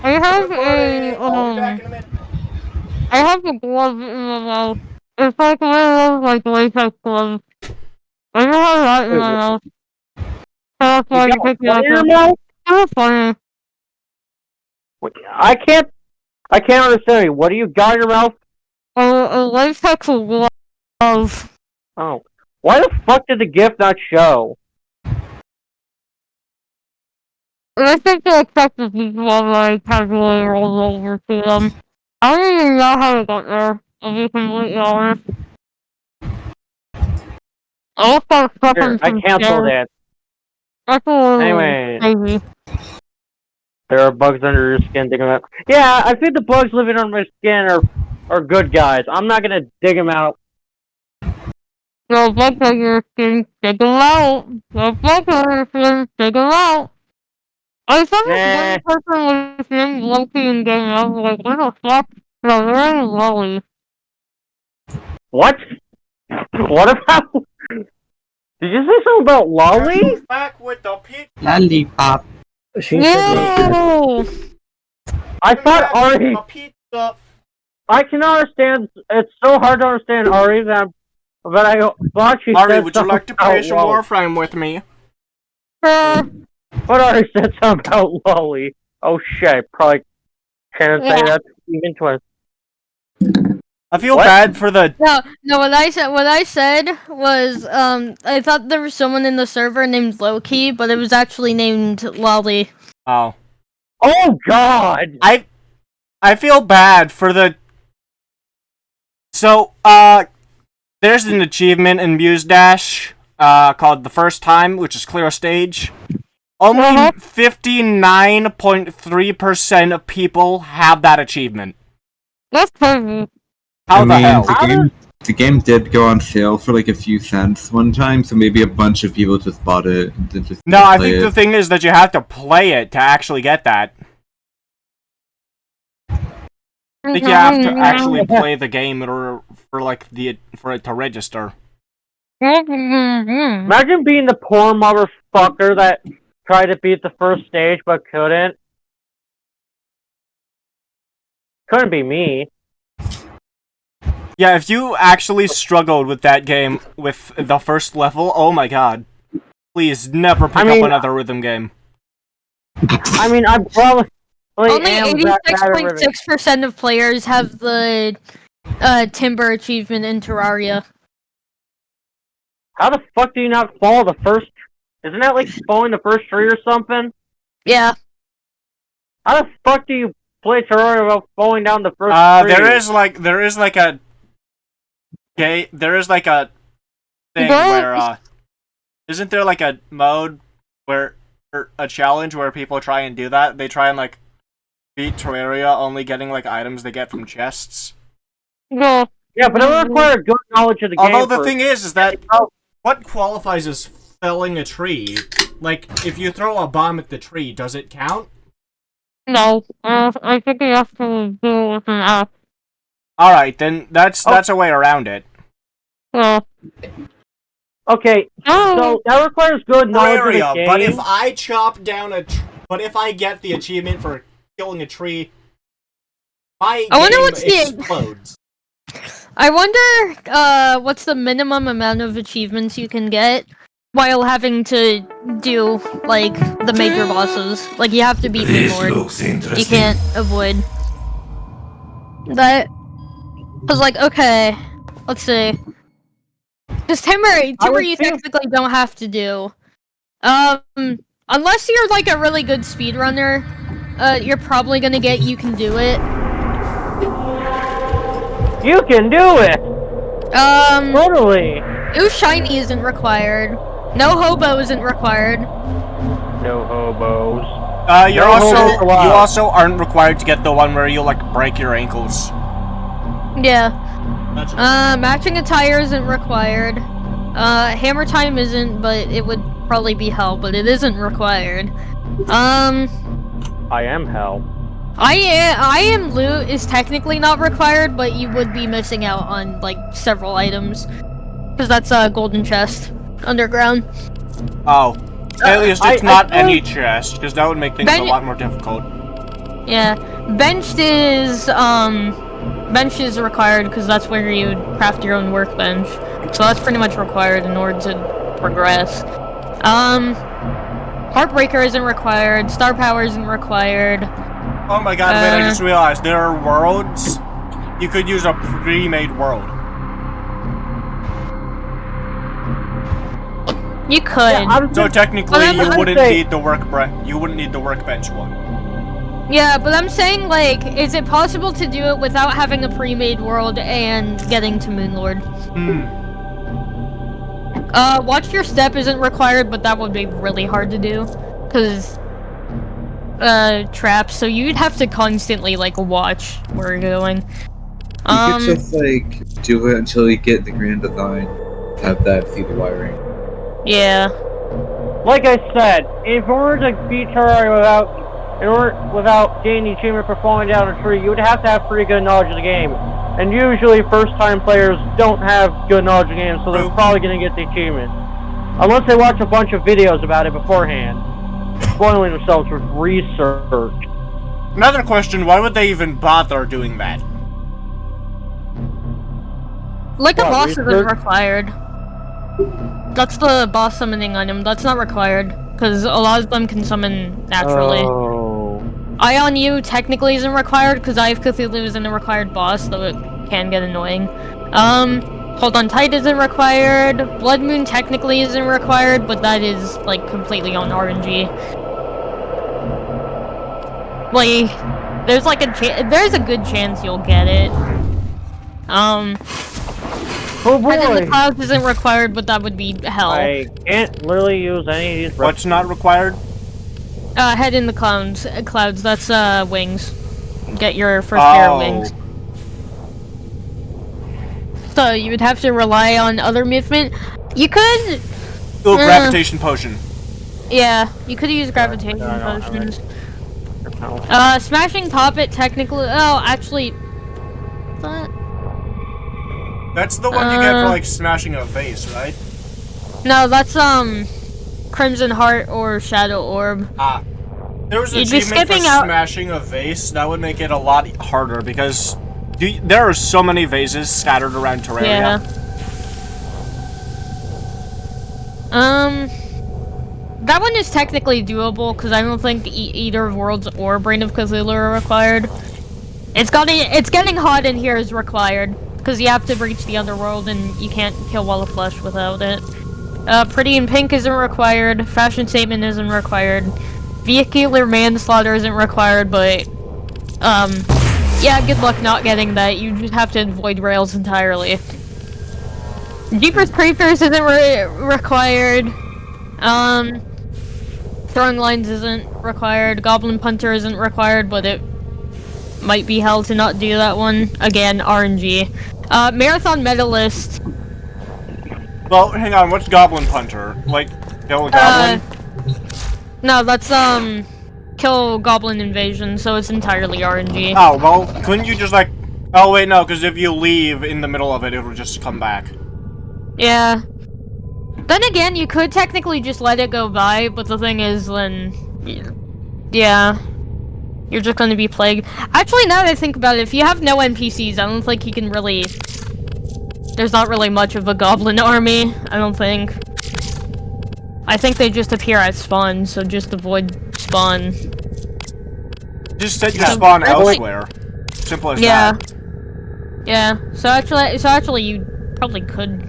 I have I'll be back in a minute. I have a glove in my mouth. It's like one of those like latex gloves. I don't have that in my mouth. So that's why you pick me What up. in your mouth? That's funny. I can't understand you. What do you got in your mouth? A latex glove. Oh. Why the fuck did the gift not show? I think they accepted people I casually rolled over to them. I don't even know how it got there, to be completely honest. I will start Here, stuffing I some canceled stairs. it. That's a little Anyway. crazy. There are bugs under your skin. Dig them out. Yeah, I think the bugs living on my skin are good guys. I'm not gonna dig them out. No bugs on your skin, dig them out. No bugs on your skin, dig them out. I saw this one person was named Loki in game, and I was like, what the fuck? No, they're in Lolly. What? What about? Did you say something about Lolly? Back with the pizza. Lollipop. No! I thought Ari. A pizza. I can understand. It's so hard to understand Ari that, but I thought she Ari, said would you something like to play some about Lolly. Warframe with me? But Ari said something about Lolly. Oh shit! I probably can't say that even twice. I feel What? bad for the. No. What I said was, I thought there was someone in the server named Loki, but it was actually named Lolly. Oh. Oh god! I feel bad for the. So, there's an achievement in Muse Dash, called The First Time, which is clear a stage. Only 59.3% of people have that achievement. That's crazy. How the hell? The game did go on sale for like a few cents one time, so maybe a bunch of people just bought it and just No, I play think it. the thing is that you have to play it to actually get that. I think you have to actually play the game in order for it to register. Imagine being the poor motherfucker that tried to beat the first stage but couldn't. Couldn't be me. Yeah, if you actually struggled with that game with the first level, oh my god. Please never pick up another rhythm game. I mean, I'm probably Only am that bad at rhythm. 86.6% of players have the Timber achievement in Terraria. How the fuck do you not fall the first? Isn't that like falling the first tree or something? Yeah. How the fuck do you play Terraria without falling down the first tree? There is like a thing where isn't there like a mode where or a challenge where people try and do that? They try and like beat Terraria only getting like items they get from chests. No. Yeah, but it would require good knowledge of the game. Although the thing is that what qualifies as felling a tree? Like, if you throw a bomb at the tree, does it count? No. I think you have to do it with an app. Alright, then that's a way around it. Yeah. Okay, so that requires good knowledge of the game. But if I chop down but if I get the achievement for killing a tree, my game explodes. I wonder what's the minimum amount of achievements you can get while having to do like the major bosses. Like you have to beat Moonlord. You can't avoid that. I was like, okay, let's see. Because Timber you technically don't have to do. Unless you're like a really good speedrunner, you're probably gonna get You Can Do It. You can do it! Totally! Ooh, Shiny isn't required. No Hobo isn't required. No hobos. You also aren't required to get the one where you like break your ankles. Yeah. Matching attire isn't required. Hammer time isn't, but it would probably be hell, but it isn't required. I am hell. I am loot is technically not required, but you would be missing out on like several items. Because that's a golden chest underground. Oh. At least it's not any chest, because that would make things a lot more difficult. Yeah, benched is required because that's where you craft your own workbench. So that's pretty much required in order to progress. Heartbreaker isn't required. Star Power isn't required. Oh my god, wait, I just realized there are worlds. You could use a pre-made world. You could. Yeah, So technically, Well, you I would wouldn't say- need the workbench one. Yeah, but I'm saying, like, is it possible to do it without having a pre-made world and getting to Moonlord? Watch Your Step isn't required, but that would be really hard to do. Because, traps, so you'd have to constantly, like, watch where you're going. You could just like do it until you get the grand design. Have that see the wiring. Yeah. Like I said, in order to beat Terraria without gaining the achievement for falling down a tree, you would have to have pretty good knowledge of the game. And usually first-time players don't have good knowledge of the game, so they're probably going to get the achievement. Unless they watch a bunch of videos about it beforehand, spoiling themselves with research. Another question, why would they even bother doing that? Like a What, boss isn't research? required. That's the boss summoning item. That's not required. Because a lot of them can summon naturally. Oh. Eye on You technically isn't required because Eye of Cthulhu isn't a required boss, though it can get annoying. Hold On Tight isn't required. Blood Moon technically isn't required, but that is, like, completely on RNG. Like, there's like there's a good chance you'll get it. Oh Head in the boy! Clouds isn't required, but that would be hell. I can't literally use any of these. What's not required? Head in the clouds, that's, wings. Get your first pair of wings. So, you would have to rely on other movement. You could... Ooh, gravitation potion. Yeah, you could use gravitation No, no, potions. No. Smashing Poppet technically... Oh, actually... That... That's the one you get for, like, smashing a vase, right? No, that's, Crimson Heart or Shadow Orb. Ah. There was an You'd be achievement for skipping out- smashing a vase. That would make it a lot harder, because there are so many vases scattered around Terraria. Yeah. That one is technically doable, because I don't think either Worlds or Brain of Cthulhu are required. It's getting hot in here is required, because you have to breach the underworld, and you can't kill Wall of Flesh without it. Pretty in Pink isn't required, Fashion Statement isn't required, Vehicular Manslaughter isn't required, but, yeah, good luck not getting that, you just have to avoid rails entirely. Jeepers Creepers isn't required, Throwing Lines isn't required, Goblin Punter isn't required, but it might be hell to not do that one. Again, RNG. Marathon Medalist. Well, hang on, what's Goblin Punter? Like, kill a goblin? No, that's, kill Goblin Invasion, so it's entirely RNG. Oh, well, couldn't you just, like... Oh, wait, no, because if you leave in the middle of it, it'll just come back. Yeah. Then again, you could technically just let it go by, but the thing is, then... Yeah. You're just gonna be plagued. Actually, now that I think about it, if you have no NPCs, I don't think you can really... There's not really much of a goblin army, I don't think. I think they just appear at spawn, so just avoid spawn. Just said you spawn actually- elsewhere. Simple as Yeah. that. Yeah, so actually you probably could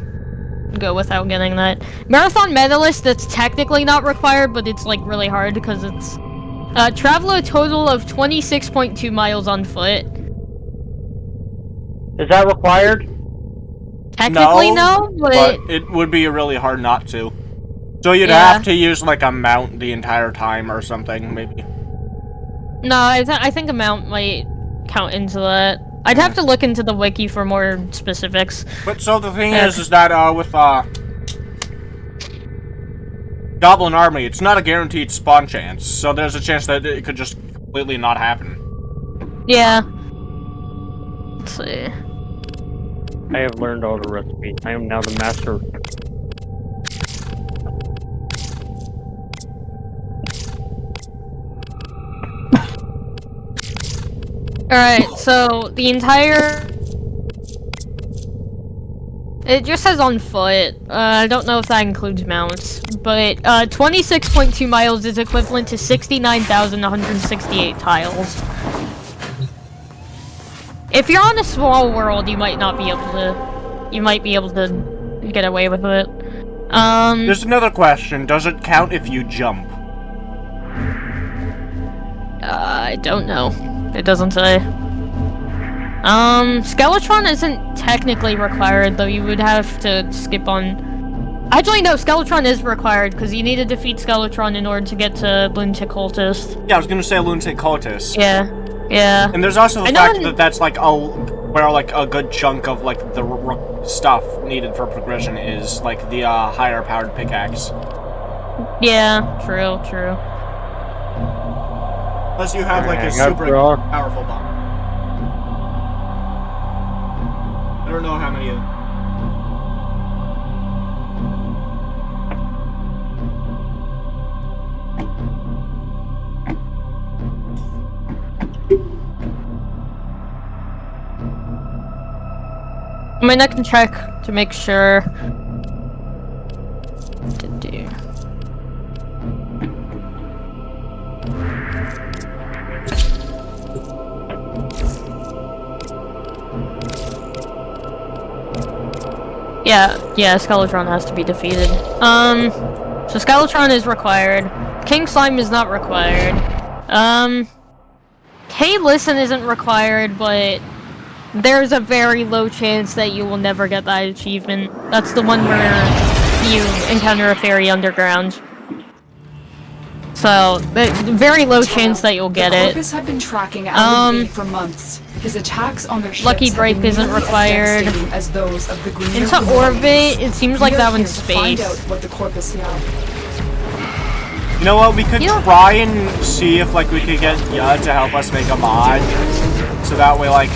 go without getting that. Marathon Medalist, that's technically not required, but it's like really hard because it's travel a total of 26.2 miles on foot. Is that required? Technically no, but it would be really hard not to. So you'd Yeah. have to use like a mount the entire time or something, maybe. No, I think a mount might count into that. I'd have to look into the wiki for more specifics. But so the thing is that with Goblin Army, it's not a guaranteed spawn chance, so there's a chance that it could just completely not happen. Yeah. Let's see. I have learned all the recipes. I am now the master. Alright, so the entire... It just says on foot. I don't know if that includes mounts, but 26.2 miles is equivalent to 69,168 tiles. If you're on a small world, you might not be able to. You might be able to get away with it. There's another question. Does it count if you jump? I don't know. It doesn't say. Skeletron isn't technically required, though you would have to skip on... Actually, no, Skeletron is required, because you need to defeat Skeletron in order to get to Lunatic Cultist. Yeah, I was gonna say Lunatic Cultist. Yeah. Yeah. And there's also the fact that that's like where like a good chunk of like the stuff needed for progression is like the higher powered pickaxe. Yeah, true. Unless you have like a super powerful bomb. I don't know how many of them. I mean, I can check to make sure. Yeah, Skeletron has to be defeated. So Skeletron is required. King Slime is not required. Hey Listen isn't required, but there's a very low chance that you will never get that achievement. That's the one where you encounter a fairy underground. So, very low chance that you'll get it. Corpus had been tracking Alan V for months. His attacks on their ships Lucky Break isn't required. as those of the Green Into Orbit, it seems like that one's space. Find out what the Corpus have. You know what? We could try and see if like we could get Yud to help us make a mod, so that way like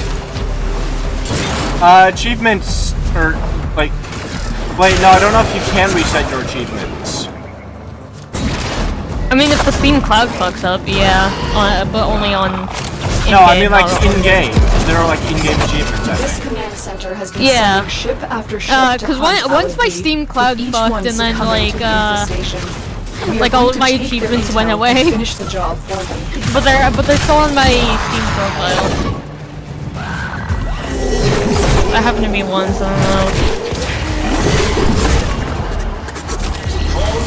achievements or like wait no, I don't know if you can reset your achievements. I mean, if the Steam Cloud fucks up, yeah, but only on. No, I mean like in-game. There are like in-game achievements. I This think. command center has been Yeah. sending ship after ship to Cause hunt once my Alan V, Steam Cloud with each fucked, one and then succumbing to the infestation. We are like all going of to my take their achievements went intel away. and finish the job for them. but they're still on my Steam profile. That happened to me once. I don't know.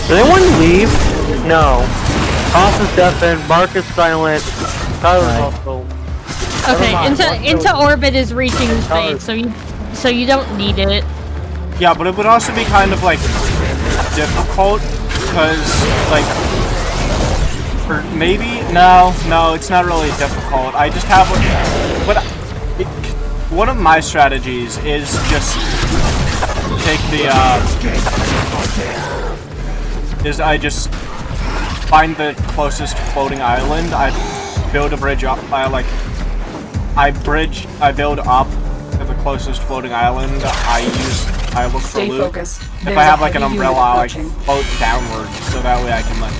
Did anyone leave? No. Toss is deafened, Mark is silent, Tyler's also... Okay, Never mind. into Orbit is reaching space, so you don't need it. Yeah, but it would also be kind of like difficult because like or maybe no, it's not really difficult. I just have one of my strategies is just take the I just find the closest floating island. I build a bridge up. I build up to the closest floating island. I look for Stay loot. focused. If There's I a have like an heavy umbrella, unit I approaching. float downward, so that way I can like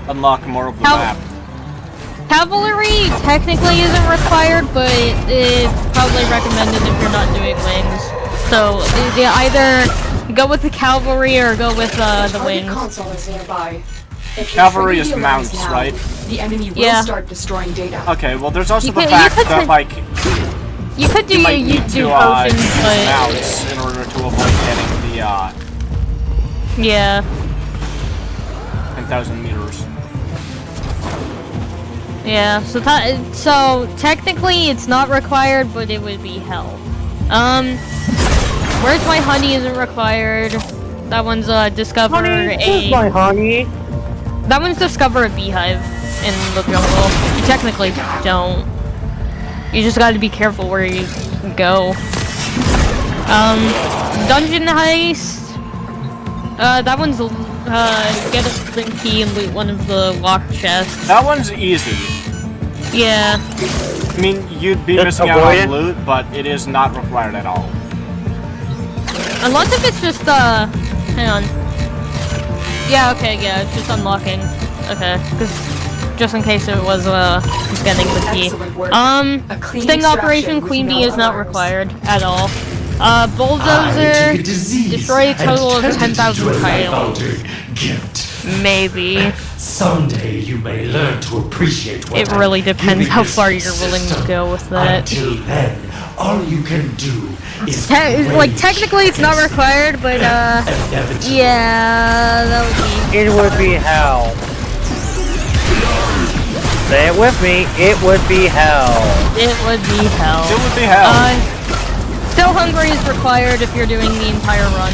unlock more of the map. Cavalry technically isn't required, but it's probably recommended if you're not doing wings. So you either go with the cavalry or go with the Target wings. console is nearby. If you Cavalry trigger is the alarms mounts, now, right? The enemy will Yeah. start destroying data. Okay, well there's also You the could- fact you could that take- like You could do you your might need YouTube to potions, but mounts in order to avoid getting the yeah, 10,000 meters. yeah. So technically it's not required, but it would be hell. Where's My Honey isn't required. That one's discover Honey, here's my honey. That one's discover a beehive in the jungle. You technically don't. You just gotta be careful where you go. Dungeon heist. That one's get a flint key and loot one of the locked chests. That one's easy. Yeah. I mean, you'd be Just missing out avoid on it. loot, but it is not required at all. Unless if it's just hang on. Yeah, okay, yeah, it's just unlocking. Okay, because just in case it was getting the key. Excellent work. A clean Sting extraction Operation with Queen no Bee is not alarms. required at all. I Bulldozer, took a disease destroy a total of and turned it 10,000 into a tiles. life-altering gift. Maybe. Someday you may learn to appreciate what It really I'm depends giving how this far you're willing to system. go with that. Until then, all you can do is Like, technically it's not required, but, inevitable. yeah, that would be... It would be hell. Say it with me. It would be hell. It would be hell. It would be hell. Still Hungry is required if you're doing the entire run.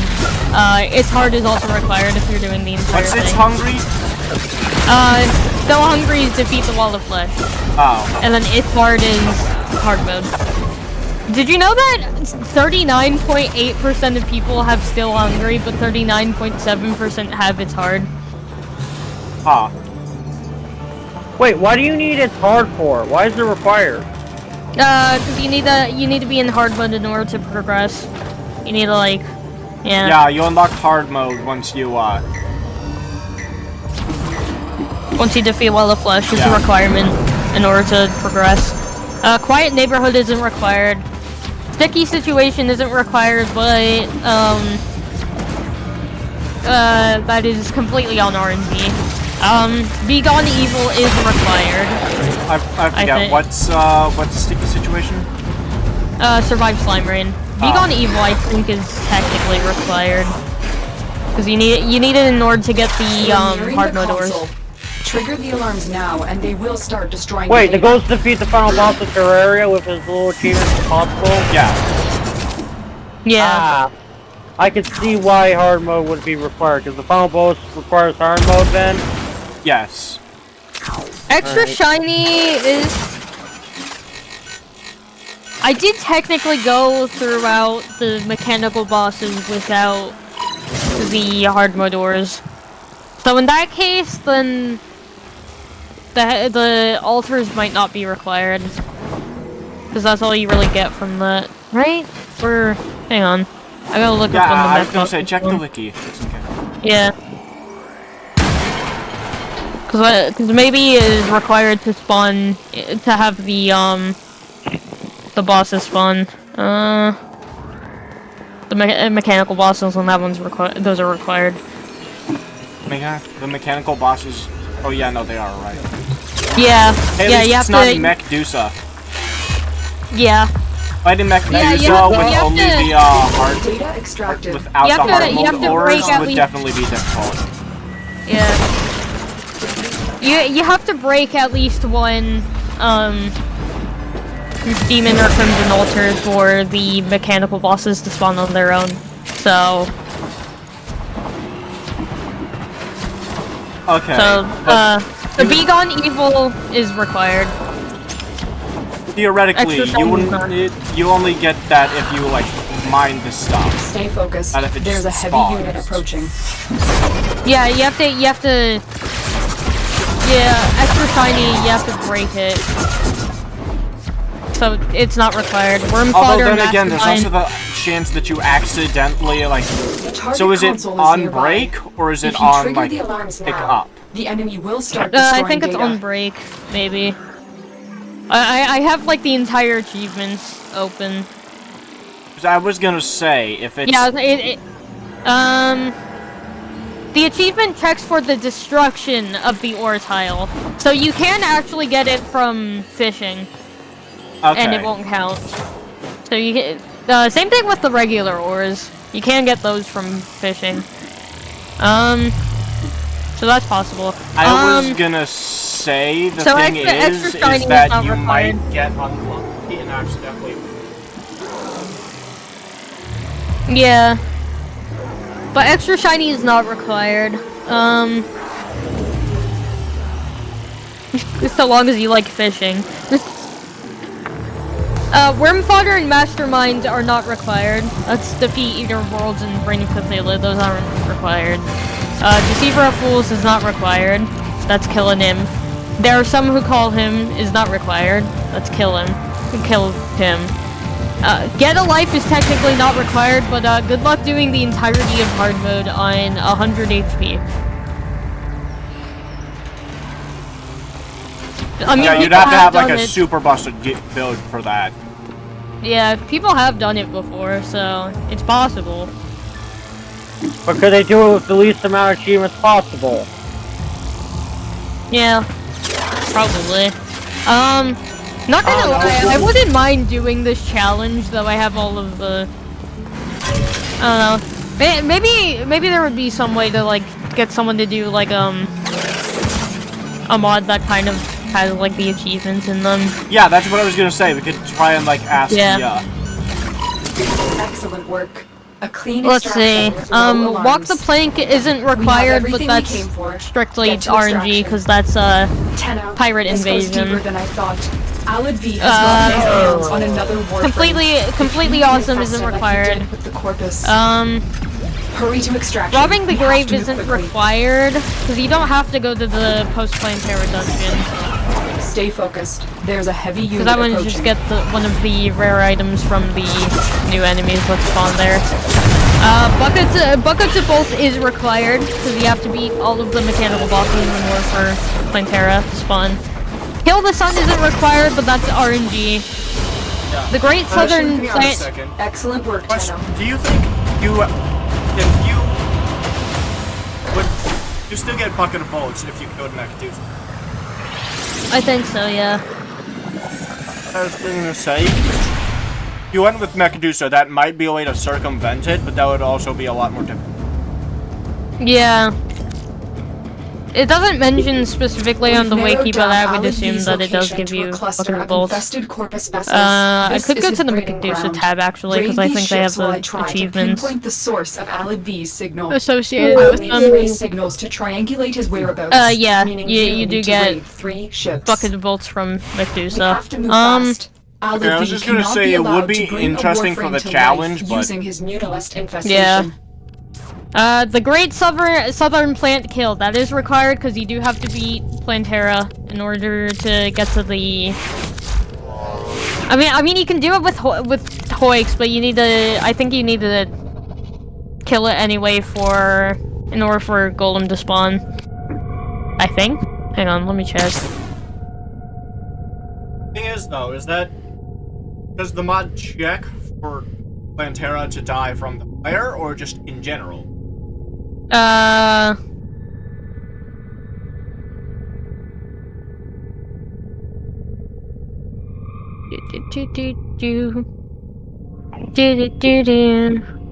It's Hard is also required if you're doing the entire What's thing. It's Hungry? Still Hungry is defeat the Wall of Flesh. Oh. And then It's Hard is Hard mode. Did you know that 39.8% of people have Still Hungry, but 39.7% have It's Hard? Huh. Wait, why do you need It's Hard for? Why is it required? Cause you need to be in Hard mode in order to progress. You need to, like, yeah. Yeah, you unlock hard mode once you, Once you defeat Wall of Flesh, it's Yeah. a requirement in order to progress. Quiet Neighborhood isn't required. Sticky Situation isn't required, but, that is completely on RNG. Be Gone Evil is required. I forget, think- what's the sticky situation? Survive Slime Rain. Be Oh. Gone Evil, I think, is technically required. Because you need it in order to get the, We're nearing hard the mode doors. console. Trigger the alarms now, and they will start destroying Wait, the data. goal is to defeat the final boss of Terraria with as little achievements as possible? Yeah. Yeah. Ah, I could see why hard mode would be required, because the final boss requires hard mode then. Yes. Extra Alright. shiny is... I did technically go throughout the mechanical bosses without the hard mode doors. So in that case, then the altars might not be required. Because that's all you really get from that, right? Or, hang on. I gotta look Yeah, up on the I was map. gonna say, check the wiki. Just in case. Yeah. Because maybe it is required to spawn, to have the bosses spawn. The mechanical bosses on that one's required. Those are required. The mechanical bosses. Oh yeah, no, they are right. Yeah. Hey, yeah, at least you have it's not to. Medusa. Yeah. Fighting Medusa Yeah, you have with to- only the hard, Data extracted. without You the have to- hard you mode have to ores break at would least- definitely be difficult. Yeah. You have to break at least one demon or crimson altar for the mechanical bosses to spawn on their own. So. Okay. So, but the Be Gone Evil is required. theoretically, extra you shiny wouldn't. You only get that if you like mine this stuff. Stay focused. Not if it There's a just heavy spawns. unit approaching. Yeah, you have to. Yeah, extra shiny. You have to break it. So it's not required. Worm Although fodder, then again, there's also mastermind. the chance that you accidentally like. Target So is it console on nearby. break or is it If you on trigger like the alarms pick now, up? the enemy will start destroying I think it's data. on break, maybe. I have like the entire achievements open. 'Cause I was gonna say if it's Yeah, the achievement checks for the destruction of the ore tile, so you can actually get it from fishing, okay. and it won't count. So you can, same thing with the regular ores. You can get those from fishing. So that's possible. I was gonna say the so thing extra is shiny is that not you required. might get unlucky and accidentally. Yeah. But extra shiny is not required. So long as you like fishing. Worm fodder and mastermind are not required. Let's defeat Eater of Worlds and Reign of Cthulhu. Those aren't required. Deceiver of Fools is not required. That's kill a nymph. There are some who call him is not required. Let's kill him. Kill him. Get a life is technically not required, but good luck doing the entirety of hard mode on 100 HP. I mean, Yeah, you'd people have to have like done a it. super busted build for that. Yeah, people have done it before, so it's possible. But could they do it with the least amount of achievements possible? Yeah, probably. Not gonna lie, I wouldn't mind doing this challenge, though I have all of the... I don't know. Maybe there would be some way to, like, get someone to do, like, a mod that kind of has, like, the achievements in them. Yeah, that's what I was gonna say. We could try and like ask Yeah. Excellent work. A clean Let's see. extraction with no Walk alarms. the plank isn't required, but everything we that's came for. strictly Get to RNG, extraction. because that's, 10 out. pirate This goes invasion. deeper than I thought. Alad V has gotten his hands on another warframe. completely awesome isn't Like he required. did with the corpus. Hurry to extraction. Robbing the We have grave to move isn't quickly. required, because you don't have to go to the post-Plantera dungeon. Stay focused. There's a heavy unit Because that one approaching. just get one of the rare items from the new enemies that spawn there. Buckets of bolts is required, because you have to beat all of the mechanical bosses in order for Plantera to spawn. Kill the sun isn't required, but that's RNG. The Great Southern Hang on a Plant... second. Excellent work, Question: Tenno. do you think if you would you still get bucket of bullets if you go to Nakadusa? I think so, yeah. I was gonna say, if you went with Mechadusa, that might be a way to circumvent it, but that would also be a lot more difficult. Yeah. It doesn't mention specifically on the We've narrowed wiki, but down I would Alad assume V's that it does location give to a you cluster bucket of of bolts. infested corpus vessels. I This could is go his to the breeding Mechadusa ground. tab actually, because I Raid think these they have ships while I the try to achievements pinpoint the source of Alad V's signal. associated I'll with need them. 3 signals to triangulate his whereabouts. Yeah, meaning you do need to get raid 3 ships. Bucket of bolts from We Mechadusa. have to move fast. Alad Okay, I was V just gonna cannot say be it would allowed be to bring a interesting for warframe the to challenge, life but- using his Mutalisk infestation. The Great Southern Plant Kill, that is required because you do have to beat Plantera in order to get to the... I mean, you can do it with Hoix, but you need to... I think you need to kill it anyway in order for Golem to spawn. I think? Hang on, let me check. Thing is, though, is that does the mod check for Plantera to die from the fire, or just in general?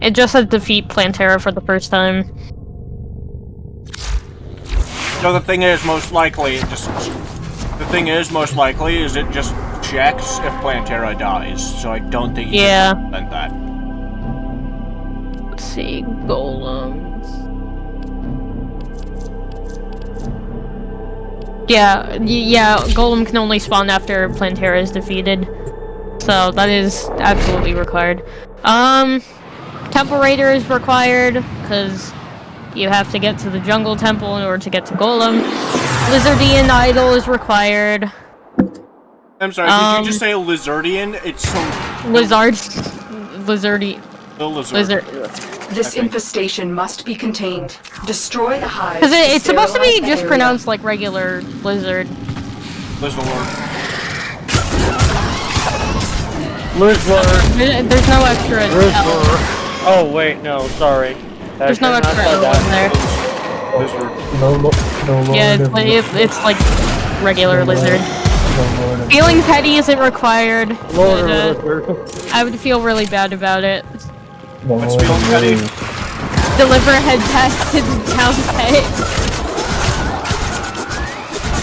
It just says defeat Plantera for the first time. So the thing is, most likely, it just checks if Plantera dies. So I don't think you Yeah. can prevent that. Let's see, golems. Yeah, golem can only spawn after Plantera is defeated. So that is absolutely required. Temple Raider is required, because you have to get to the Jungle Temple in order to get to Golem. Lizardian Idol is required. I'm sorry, did you just say Lizardian? It's so... Lizardy. The lizard. Lizard. This Okay. infestation must be contained. Destroy the hives. Because it's supposed to be sterilize the just area. pronounced like regular lizard. Lizard. Lizard. There's no extra L. Lizard. Oh, wait, no, sorry. There's no That's extra not L in there. Lizard. Yeah, it's like regular lizard. Feeling petty isn't required. Lord but, Lizard. I would feel really bad about it. What's feeling petty? Deliver head pets to the town pet.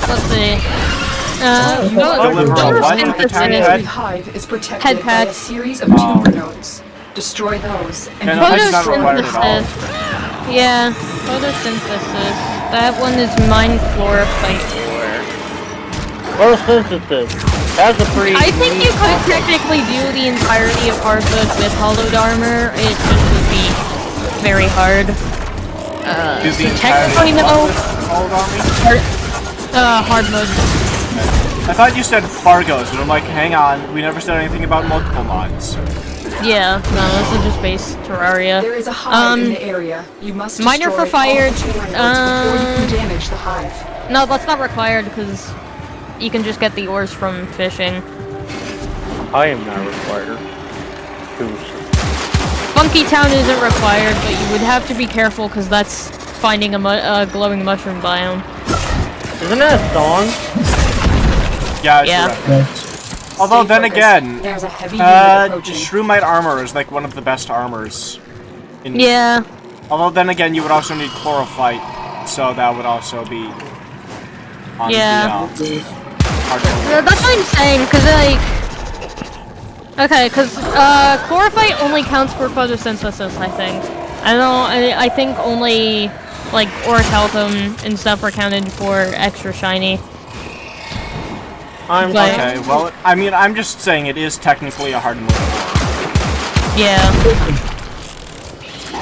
Let's see. Deliver a what to the town Every pet? hive is protected Head by a pets. series of tumor nodes. Destroy those, and Yeah, you no, that's not required at all. Photosynthesis. Yeah, photosynthesis. That one is Mind Flora Plate 4. Photosynthesis. That's a pretty... I think you could technically do the entirety of Hardwood with Hollowed Armor. It just would be very hard. Is the So entirety technically of no. what called on me? Hard mode. I thought you said Fargos, and I'm like, hang on, we never said anything about multiple mods. Yeah, no, this is just base Terraria. there is a hive in the area. You must Miner destroy for fire, all the tumor nodes before you can damage the hive. No, that's not required because You can just get the ores from fishing. I am not required. Funky Town isn't required, but you would have to be careful because that's finding a glowing mushroom biome. Isn't that a song? Yeah, Yeah. correct. Although Stay then focused. again, There's a heavy unit approaching. Shroomite armor is like one of the best armors. Yeah. Although then again, you would also need chlorophyte, so that would also be. On Yeah. The, That's what I'm saying, because like... Okay, because chlorophyte only counts for photosynthesis, I think. I don't know, I think only like orichalcum and stuff are counted for extra shiny. But- okay, well, I mean, I'm just saying it is technically a hard move. Yeah.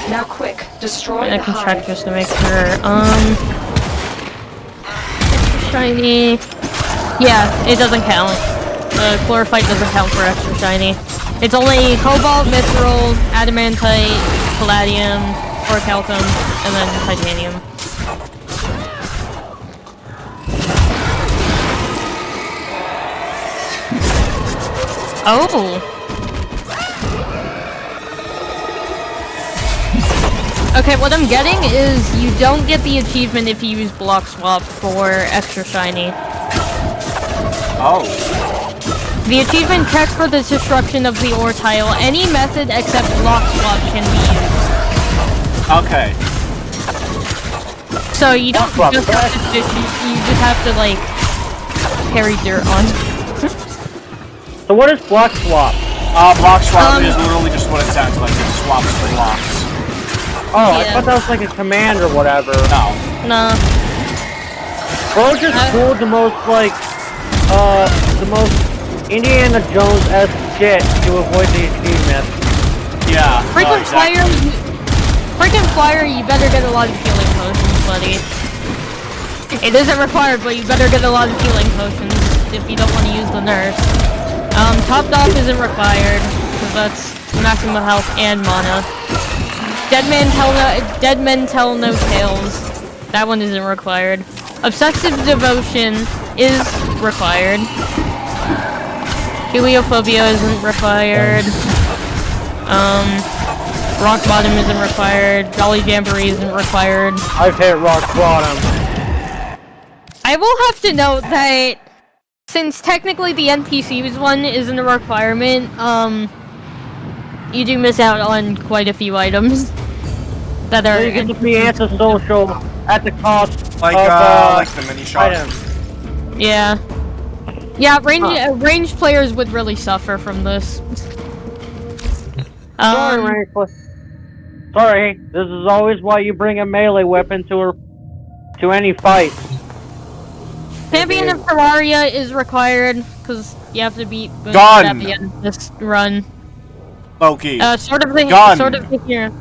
Now quick, destroy I the can check hive. just to make sure. Extra shiny. Yeah, it doesn't count. The chlorophyte doesn't count for extra shiny. It's only cobalt, mithril, adamantite, palladium, orichalcum, and then titanium. Oh. Okay, what I'm getting is you don't get the achievement if you use block swap for extra shiny. Oh. The achievement checks for the destruction of the ore tile. Any method except block swap can be used. Okay. So you don't just have to fish, you just have to like carry dirt on. So what is block swap? Block swap is literally just what it sounds like. It swaps the blocks. Oh, I Yeah. thought that was like a command or whatever. No. No. Bro just pulled the most like, the most Indiana Jones-esque shit to avoid the achievement. Yeah. no, Freaking exactly. flyer, you better get a lot of healing potions, buddy. It isn't required, but you better get a lot of healing potions if you don't want to use the nurse. Top off isn't required, because that's maximum health and mana. Dead men tell no tales. That one isn't required. Obsessive devotion is required. Heliophobia isn't required. Rock bottom isn't required. Jolly Jamboree isn't required. I've hit rock bottom. I will have to note that since technically the NPCs one isn't a requirement, you do miss out on quite a few items that are. So you get to be antisocial at the cost Like, of like the mini shop. items. Yeah. Yeah, ranged players would really suffer from this. Sorry, ranged Sorry, this is always why you bring a melee weapon to any fight. Champion of Terraria is required because you have to beat Boone Gun! at the end of this run. Loki. Sort of the Gun! Sort of the hero.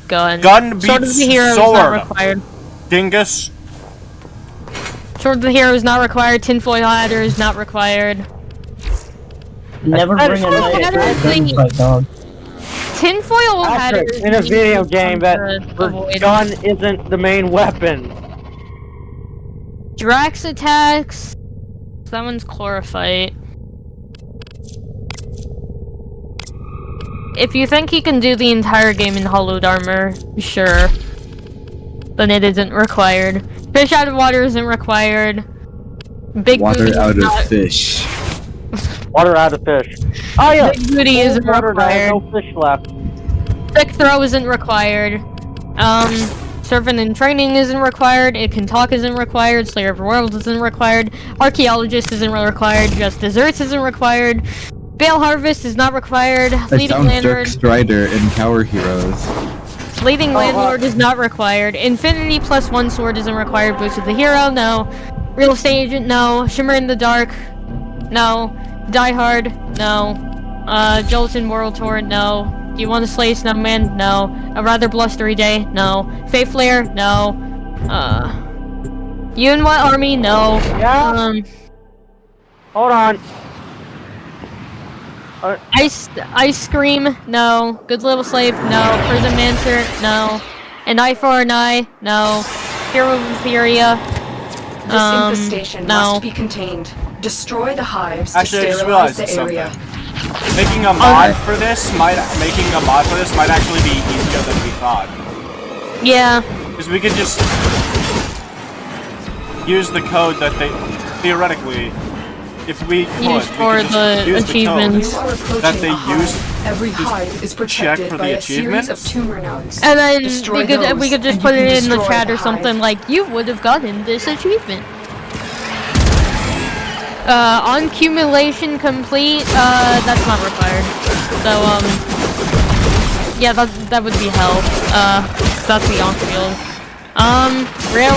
Gun. Gun Sword of beats the hero is sword. not required. Dingus. Sword of the hero is not required. Tinfoil ladder is not required. Never That bring is a so knife to a pathetic. gunfight, dog. Tinfoil ladder Patrick, is in a the video easiest game that to the avoid. gun isn't the main weapon. Drax attacks. That one's chlorophyte. If you think he can do the entire game in hollowed armor, sure. Then it isn't required. Fish out of water isn't required. Big Water booty out is of not- fish. Water out of fish. Oh yeah, Big booty cold isn't water that has required. no fish left. Quick throw isn't required. Servant in training isn't required. It can talk isn't required. Slayer of Worlds isn't required. Archaeologist isn't required. Just Desserts isn't required. Bale Harvest is not required. I Leading found Dirk Landlord. Strider in Power Heroes. Leading Landlord is not required. Infinity +1 sword isn't required. Boost of the Hero, no. Real Estate Agent, no. Shimmer in the Dark, no. Die Hard, no. Gelatin World Tour, no. Do you want to slay Snowman? No. A Rather Blustery Day, no. Faith Flare, no. Yunwa Army, no. Yeah. Hold on. Ice Scream, no. Good Little Slave, no. Prison Mancer, no. An Eye for an Eye, no. Hero of Etheria, This infestation no. must be contained. Destroy the hives Actually, I to just sterilize realized the area. something. Making a mod for this might actually be easier than we thought. Yeah. Because we could just use the code that they theoretically, if we could, Use for we could just the use achievements. You are approaching that they a hive. use Every hive is protected for by the a series of achievements. tumor nodes. And then Destroy we could those, just and put you can it in the destroy chat the or something hive. like, you would have gotten this achievement. On accumulation complete, that's not required. So, yeah, that would be hell. That's the Yonk field. Rare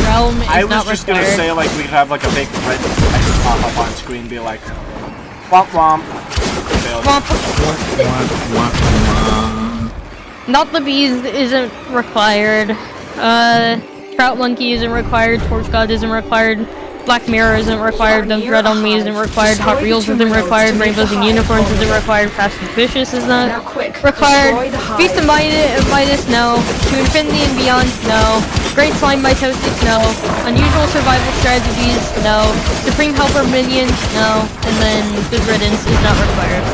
Realm is I was not just required. gonna say, like, we could have, like, a big red text pop up on screen and be like, womp womp. Failed. Not the Bees isn't required. Trout Monkey isn't required. Torch God isn't required. Black Mirror isn't required. Don't Dread on Me isn't required. Hot Reels isn't required. Rainbows and Unicorns isn't required. Fast and Vicious is not Now quick, required. destroy the hive. Feast of Midas, no. To Infinity and Beyond, no. Great Slime Mitosis, no. Unusual Survival Strategies, no. Supreme Helper Minion, no. And then Good Riddance is not required.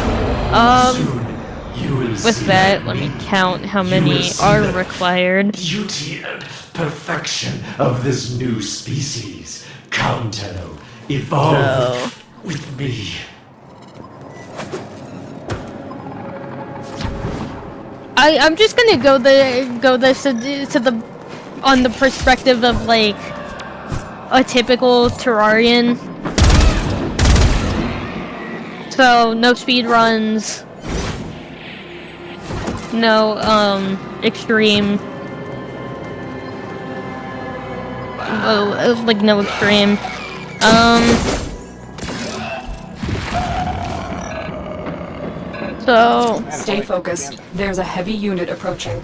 You will With see that, let me count how You many will see are the required. Beauty and perfection of this new species. Kanto, evolve with me. I'm just gonna go this to the on the perspective of like a typical Terrarian. So no speed runs, no extreme. Like no extreme. So Stay focused. There's a heavy unit approaching.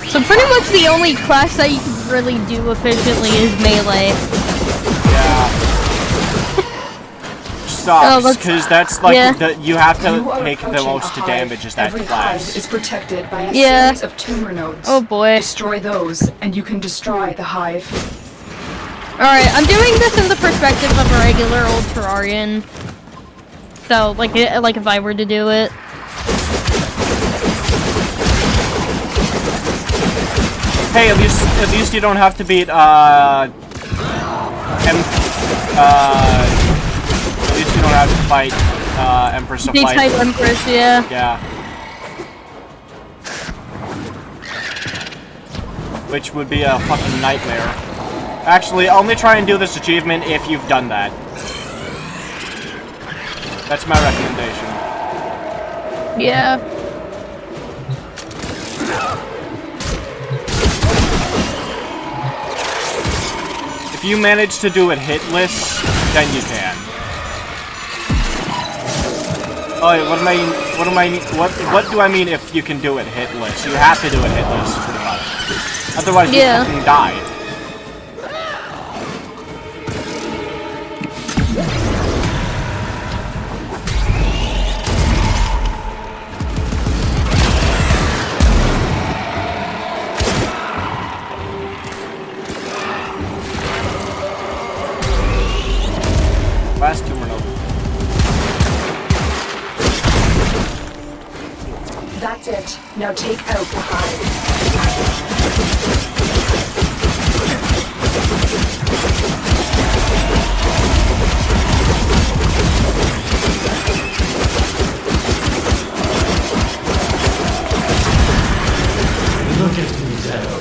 So pretty much the only class that you can really do efficiently is melee. Yeah. Sucks, because that's like, you have to You are take the approaching most a hive. damage as that Every class. hive is protected by a Yeah. series of tumor nodes. Oh boy. Destroy those, and you can destroy the hive. Alright, I'm doing this in the perspective of a regular old Terrarian. So, like if I were to do it. Hey, at least you don't have to beat, at least you don't have to fight, Empress of Light. D-type Empress, yeah. Yeah. Which would be a fucking nightmare. Actually, only try and do this achievement if you've done that. That's my recommendation. Yeah. If you manage to do it hitless, then you can. Oh, wait, what do I mean if you can do it hitless? You have to do it hitless, pretty much. Otherwise, you fucking die. Last tumor node. That's it. Now take out the hive. Look at me, Dado.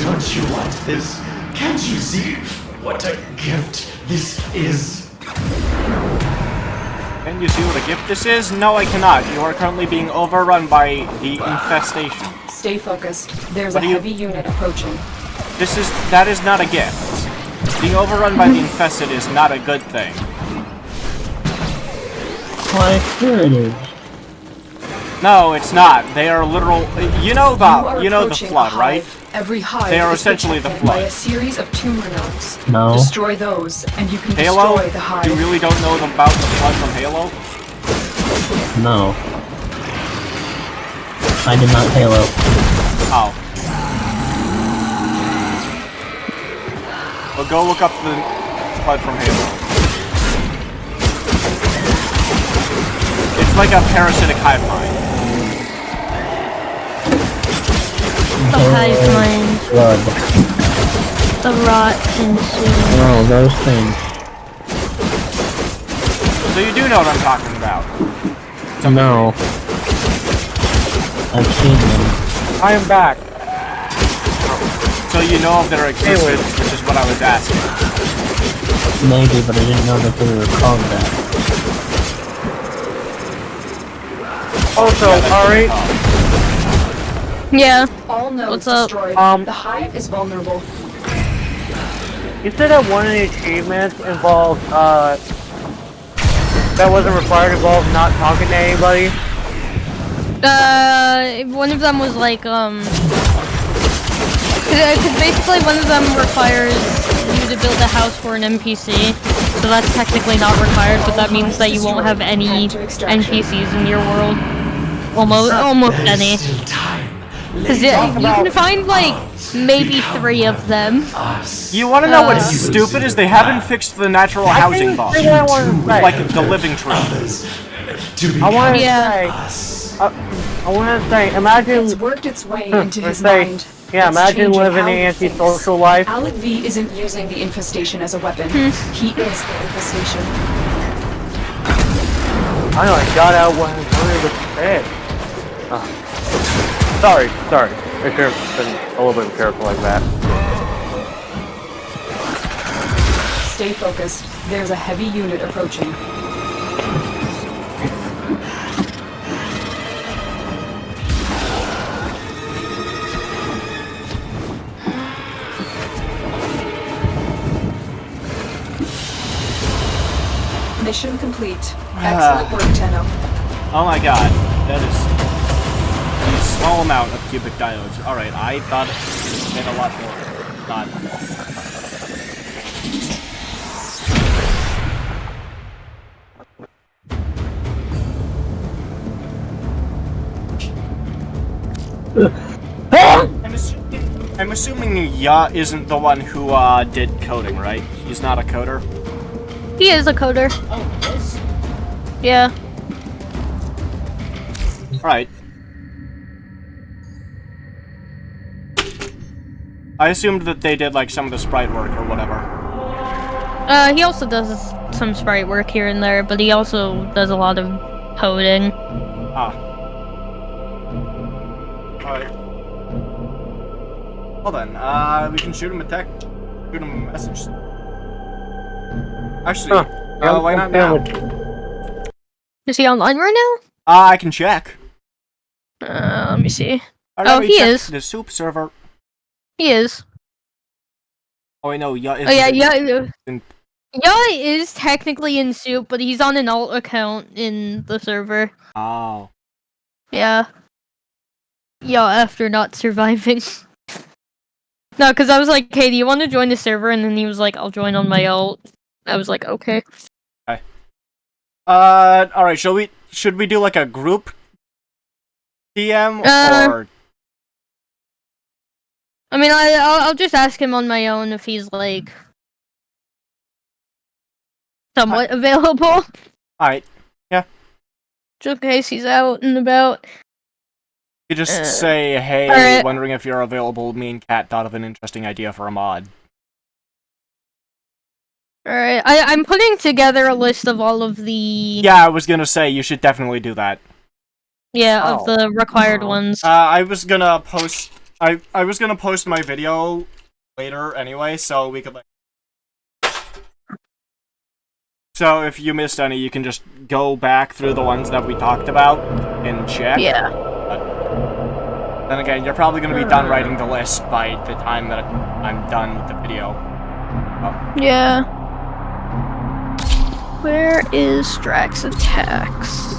Don't you want this? Can't you see what a gift this is? Can you see what a gift this is? No, I cannot. You are currently being overrun by the infestation. Stay focused. There's What a do you- heavy unit approaching. That is not a gift. Being overrun by the infested is not a good thing. Why, sure it is. No, it's not. They are literal. You know the flood, right? Every hive They are is essentially the protected by Flood. a series of tumor nodes. No. Destroy those, and you can Halo? destroy the hive. You really don't know about the Flood from Halo? No. I did not Halo. Oh. Well, go look up the Flood from Halo. It's like a parasitic hive mind. The hive mind, Blood. the rot consume. No, those things. So you do know what I'm talking about. No. I've seen them. I am back. So you know of their existence, which is what I was asking. Maybe, but I didn't know that they were called that. Also, Yeah, that's what Ari, they call it. Yeah. All nodes What's up? destroyed. Um, The hive is vulnerable. you said that one of the achievements involved, that wasn't required involved not talking to anybody. One of them was like, cause basically one of them requires you to build a house for an NPC, so that's technically not required, but that means that you won't have any NPCs in your world. Almost any. Still time. Cause you can find like maybe 3 of them. You want to know what's stupid is they haven't fixed the natural housing bug. Thing I wanted to say. Like the living tree. I wanted to Yeah. say, I wanted to say, imagine, It's worked its way into his say, mind. yeah, It's imagine changing living how an he antisocial thinks. life. Alec V isn't using the infestation as a weapon. He is the infestation. I know, I got out when I wanted to say. Sorry. I should have been a little bit careful like that. Stay focused. There's a heavy unit approaching. Mission complete. Excellent work, Tenno. Oh my god, that is a small amount of cubic diodes. Alright, I thought it had a lot more. Not. I'm assuming Ya isn't the one who did coding, right? He's not a coder? He is a coder. Oh, he is? Yeah. Alright. I assumed that they did like some of the sprite work or whatever. He also does some sprite work here and there, but he also does a lot of coding. Ah. Alright. Hold on, we can shoot him a text. Shoot him a message. Actually, why not now? Is he online right now? I can check. Let me see. Let me he check is. The soup server. He is. Oh, I know, Ya is. Oh yeah, Ya is technically in Soup, but he's on an alt account in the server. Oh. Yeah. Ya after not surviving. No, because I was like, hey, do you want to join the server? And then he was like, I'll join on my alt. I was like, okay. Okay. Alright, should we do like a group DM or? I mean, I'll just ask him on my own if he's like somewhat available. Alright, yeah. Just in case he's out and about. You just say, hey, alright. wondering if you're available. Me and Kat thought of an interesting idea for a mod. Alright, I'm putting together a list of all of the... Yeah, I was gonna say, you should definitely do that. Yeah, of the required ones. I was gonna post... I was gonna post my video later anyway, so we could like... So if you missed any, you can just go back through the ones that we talked about and check. Yeah. But then again, you're probably gonna be done writing the list by the time that I'm done with the video. Yeah. Where is Strax Attacks?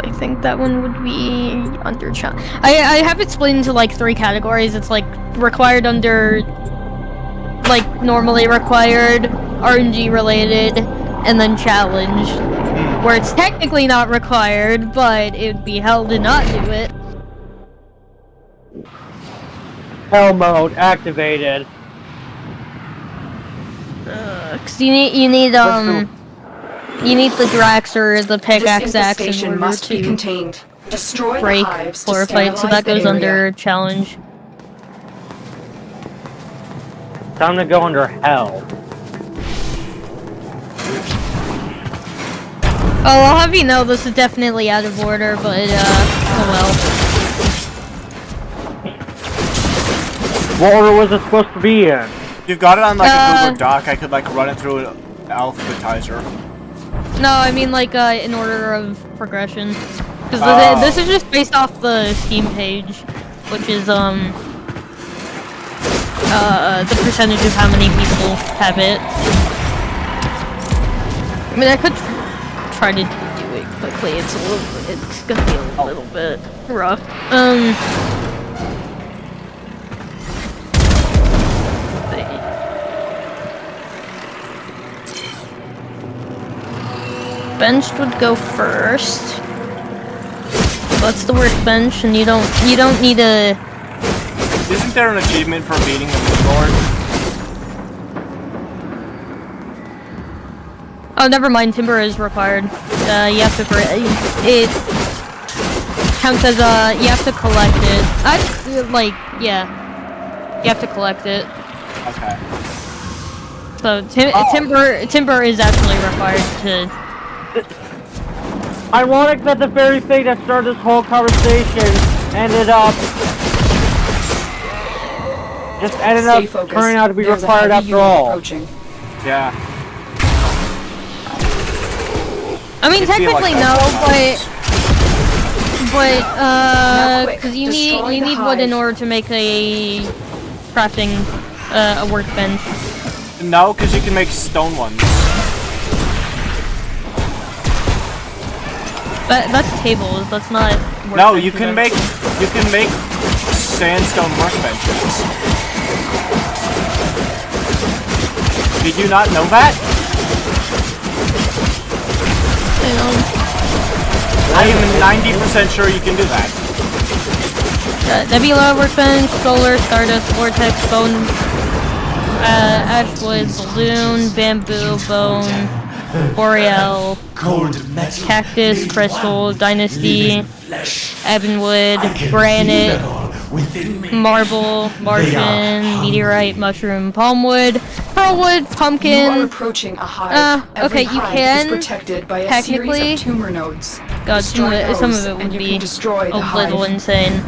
Like think that one would be under challenge. I have it split into like 3 categories. It's like required under, like normally required, RNG related, and then challenge, where it's technically not required, but it would be hell to not do it. Hell mode activated. Cause you need the Drax or the pickaxe axe in order must be to contained. Destroy break the hives floor to fight, so that stabilize goes the under area. challenge. Time to go under hell. Oh, I'll have you know this is definitely out of order, but oh What order was it supposed to be in? You've got it on like a Google Doc. I could like run it through an alphabetizer. well. No, I mean like in order of progression. Because Oh. this is just based off the Steam page, which is the percentage of how many people have it. I mean, I could try to do it quickly. It's gonna be a little bit rough. Benched would go first. That's the workbench, and you don't need a. Isn't there an achievement for beating the moon lord? Oh, never mind. Timber is required. You have to. It counts as you have to collect it. Yeah. You have to collect it. Okay. So timber is actually required to. Ironic that the very thing that started this whole conversation ended up Stay focused. turning out to be There's a required heavy after unit all. approaching. Yeah. I mean, It'd be like technically that no, sometimes. Now quick, because you destroy need the wood in hive. order to make a crafting a workbench. No, because you can make stone ones. That's tables. That's not. No, you workbenches, can right? make sandstone workbenches. Did you not know that? I am 90% sure you can do that. Nebula workbench, solar, stardust, vortex, bone, ashwood, balloon, bamboo, bone, boreal, Cold metal. cactus, made crystal, one with dynasty, living flesh. ebonwood, I can feel granite, it all within me. marble, Martian, meteorite, mushroom, palmwood, pearlwood, You are pumpkin. approaching a hive. Okay, Every you hive can, is protected by a technically- series of tumor nodes. God, some Destroy of it those, would and you be can destroy a the little hive. insane.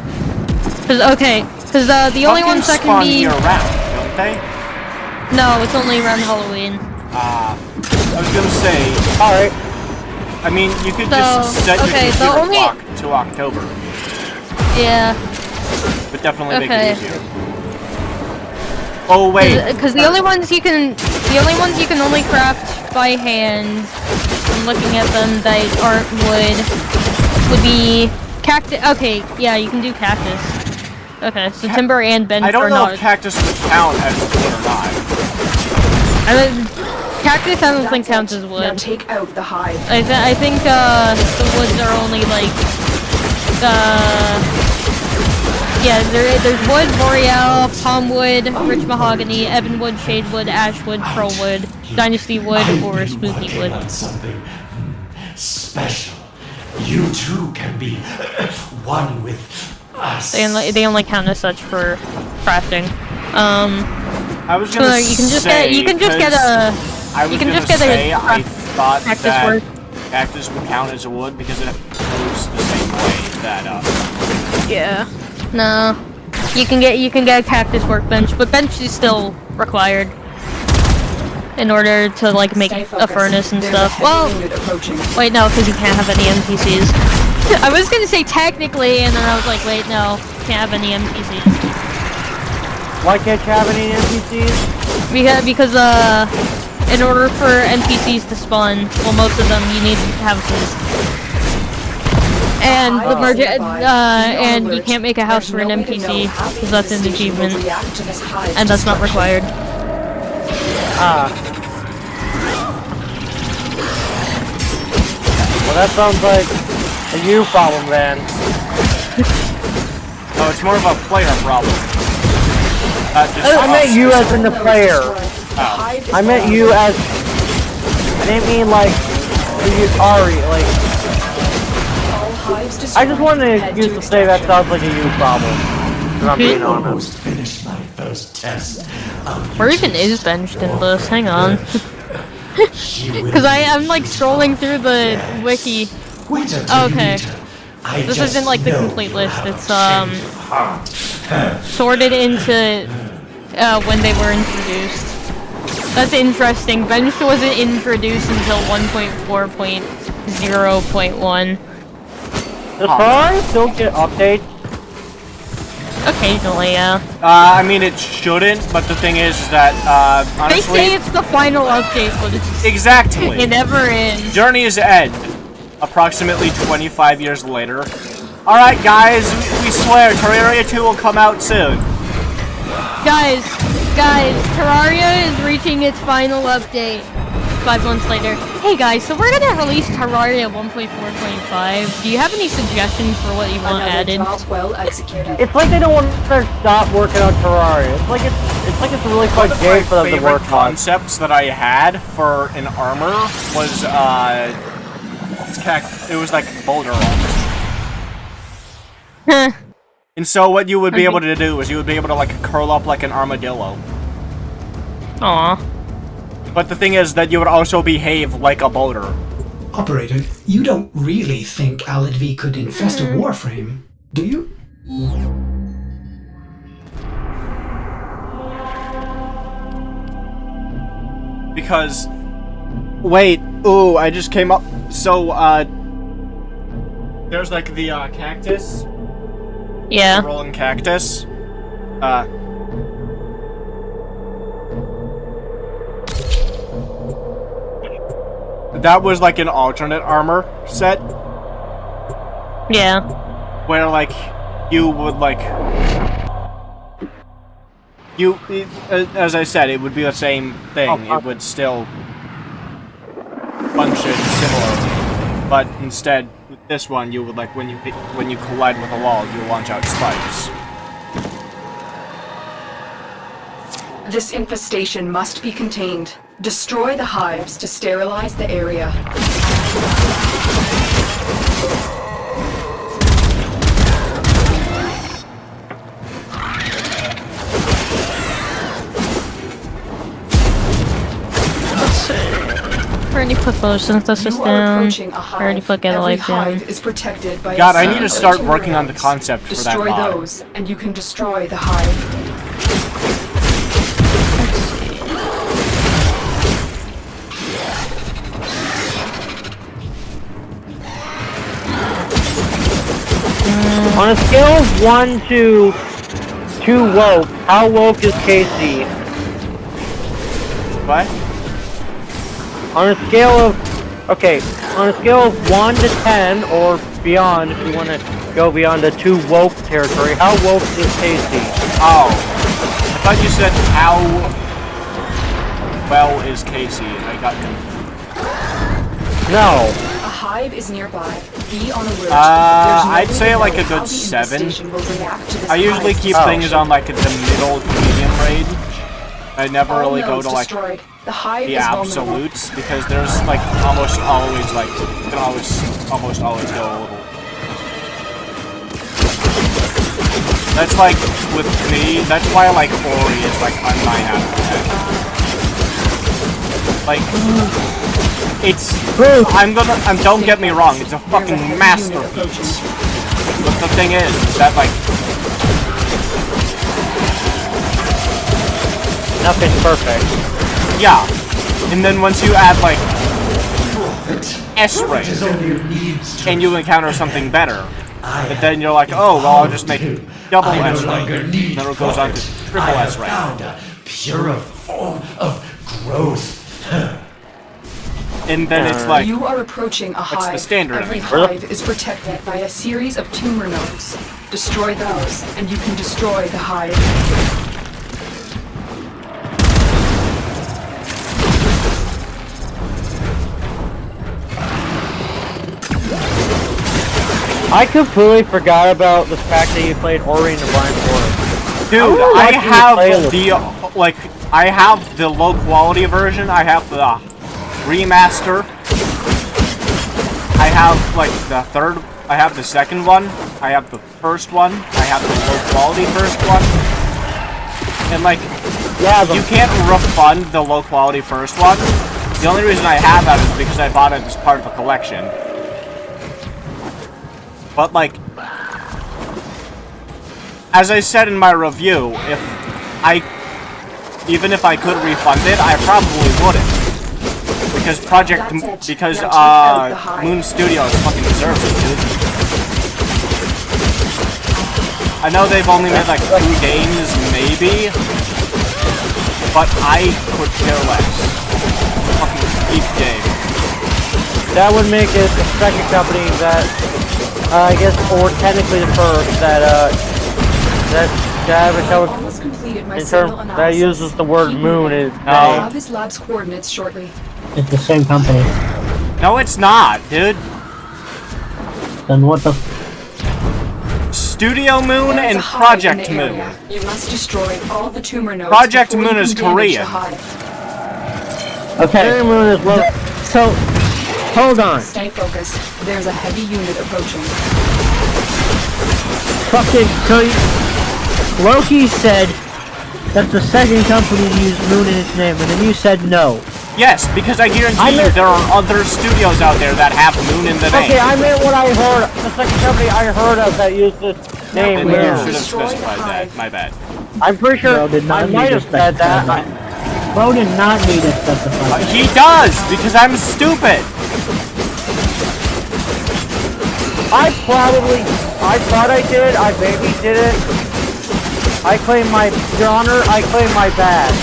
Cause the only ones that can spawn be year-round, don't they? no, it's only around Halloween. I was gonna say, Alright. I mean, you could So, just set your okay, the computer only- clock to October. Yeah, But definitely make Okay. it easier. Oh wait, because the only ones you can only craft by hand. I'm looking at them that aren't would be cactus. Okay, yeah, you can do cactus. Okay, so timber and bench I don't are know not. if cactus would count as wood or not. I mean, cactus I don't think That's counts it. as Now wood. take out the hive. I think the woods are only like yeah, there's wood, boreal, palmwood, rich mahogany, ebonwood, shadewood, ashwood, pearlwood, dynasty wood, I've or been spooky working wood. on something special. You too can be one with us. They only count as such for crafting. I was So gonna you can just say, get I was you can gonna just get say a I thought cactus that work. cactus would count as a wood because it goes the same way that Yeah. No. You can get a cactus workbench, but bench is still required in order to like make Stay a focused. furnace and There's a stuff. heavy Well, unit approaching. wait, no, because you can't have any NPCs. I was gonna say technically, and then I was like, wait, no, can't have any NPCs. Why can't you have any NPCs? Because in order for NPCs to spawn, well, most of them, you need houses. And the merge, and you can't make a house for an NPC because that's an achievement, and that's not required. Well, that sounds like a you problem then. No, it's more of a player problem. I meant you as in the player. I meant you as. I didn't mean like Ari. Like. I just wanted an excuse to say that sounds like a you problem. If I'm being honest. Almost finished my first test. Where even is benched in this? Hang on. Because I'm like scrolling through the wiki. Okay. This isn't like the complete list. It's sorted into when they were introduced. That's interesting. Benched wasn't introduced until 1.4.0.1. Does Ferrari still get updates? Occasionally, yeah. I mean, it shouldn't, but the thing is that, honestly... They say it's the final update, but it's... Exactly! It never ends. Journey's End. Approximately 25 years later. Alright, guys, we swear, Terraria 2 will come out soon. Guys, Terraria is reaching its final update 5 months later. Hey guys, so we're gonna release Terraria 1.4.5. Do you have any suggestions for what you want added? Well executed. It's like they don't want to stop working on Terraria. It's like it's a really fun game for them to work on. Concepts that I had for an armor was it was like boulder armor. And so what you would be able to do is you would be able to like curl up like an armadillo. Aww. But the thing is that you would also behave like a boulder. Operator, you don't really think Alad V could infest a warframe, do you? Because... Wait, ooh, I just came up... So, there's like the, cactus. Yeah. The rolling cactus. That was like an alternate armor set. Yeah. Where, like, you would, like... as I said, it would be the same thing. It would still function similarly. But instead, with this one, you would, like, when you collide with a wall, you launch out spikes. This infestation must be contained. Destroy the hives to sterilize the area. Let's see. I already put photosynthesis down. I already put get a life down. God, I need to start working on the concept for that mod. Destroy those, and you can destroy the hive. On a scale of 1 to 2 woke, how woke is Casey? What? On a scale of... Okay, on a scale of 1 to 10, or beyond, if you want to go beyond the 2 woke territory, how woke is Casey? Oh. I thought you said how well is Casey, and I got confused. No. A hive is nearby. Be on alert. I'd say like a good 7. I usually keep things on like the middle to medium range. I never really go to like the absolutes because there's like almost always like you can almost always go a little. That's like with me. That's why I like Ori is like a 9 out of 10. Like. It's... don't get me wrong, it's a fucking masterpiece. But the thing is that, like... Nothing's perfect. Yeah. And then once you add, like... S-rank, and you encounter something better, but then you're like, oh, well, I'll just make double S-rank. And then it goes on to triple S-rank. Pure form of growth. and then it's like You are approaching a the hive. standard Every image. hive is protected by a series of tumor nodes. Destroy those, and you can destroy the hive. I completely forgot about the fact that you played Ori and the Blind Forest. Dude, I I have play I have the low quality version. I have the remaster. I have like the third. I have the second one. I have the first one. I have the low quality first one. And like, Yeah, you can't refund the low quality first one. The only reason I have that is because I bought it as part of a collection. But like, as I said in my review, even if I could refund it, I probably wouldn't. Because Moon Studios fucking deserves it, dude. I know they've only made like 2 games, maybe, but I could care less. Fucking each game. that would make it the second company that, I guess, or technically the first that have a company Almost completed my in signal terms that analysis. uses the word Keep moon moving. is I'll No. have his lab's coordinates shortly. It's the same company. No, it's not, dude. Then what the Studio Moon There is and a hive Project in the Moon. area. You must destroy all the tumor nodes. Project before Moon you is can damage Korean. the hive. Cherry Moon is low. So, hold on. Stay focused. There's a heavy unit approaching. fucking Loki said that the second company used Moon in its name, and then you said no. Yes, because I guarantee you there are other studios out there that have Moon in the name. Okay, I meant what I heard. The second company I heard of that used this name. Then you Moon. should have Destroy the specified that. hive. My bad. I'm pretty sure Bro did not I need might to have said that. specify Bro did not need to specify. He does because I'm stupid. I thought I did. I maybe didn't. I claim my honor. I claim my bad.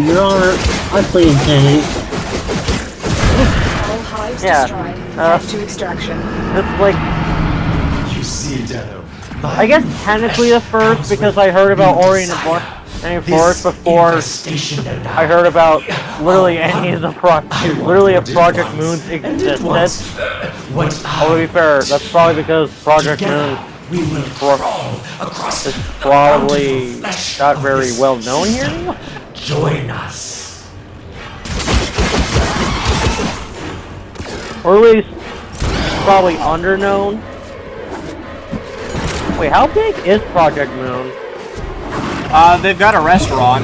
Your Honor, I plead insanity. All hives Yeah, destroyed. Head to extraction. It's like, You see, Deno. I guess technically the first because I heard about Ori and the Blind Forest before I heard about literally any of the literally a Project Moon's existence. Oh, to be fair, that's probably because Project Moon We will crawl across is probably not very well known here. Join us. Or at least probably underknown. Wait, how big is Project Moon? They've got a restaurant,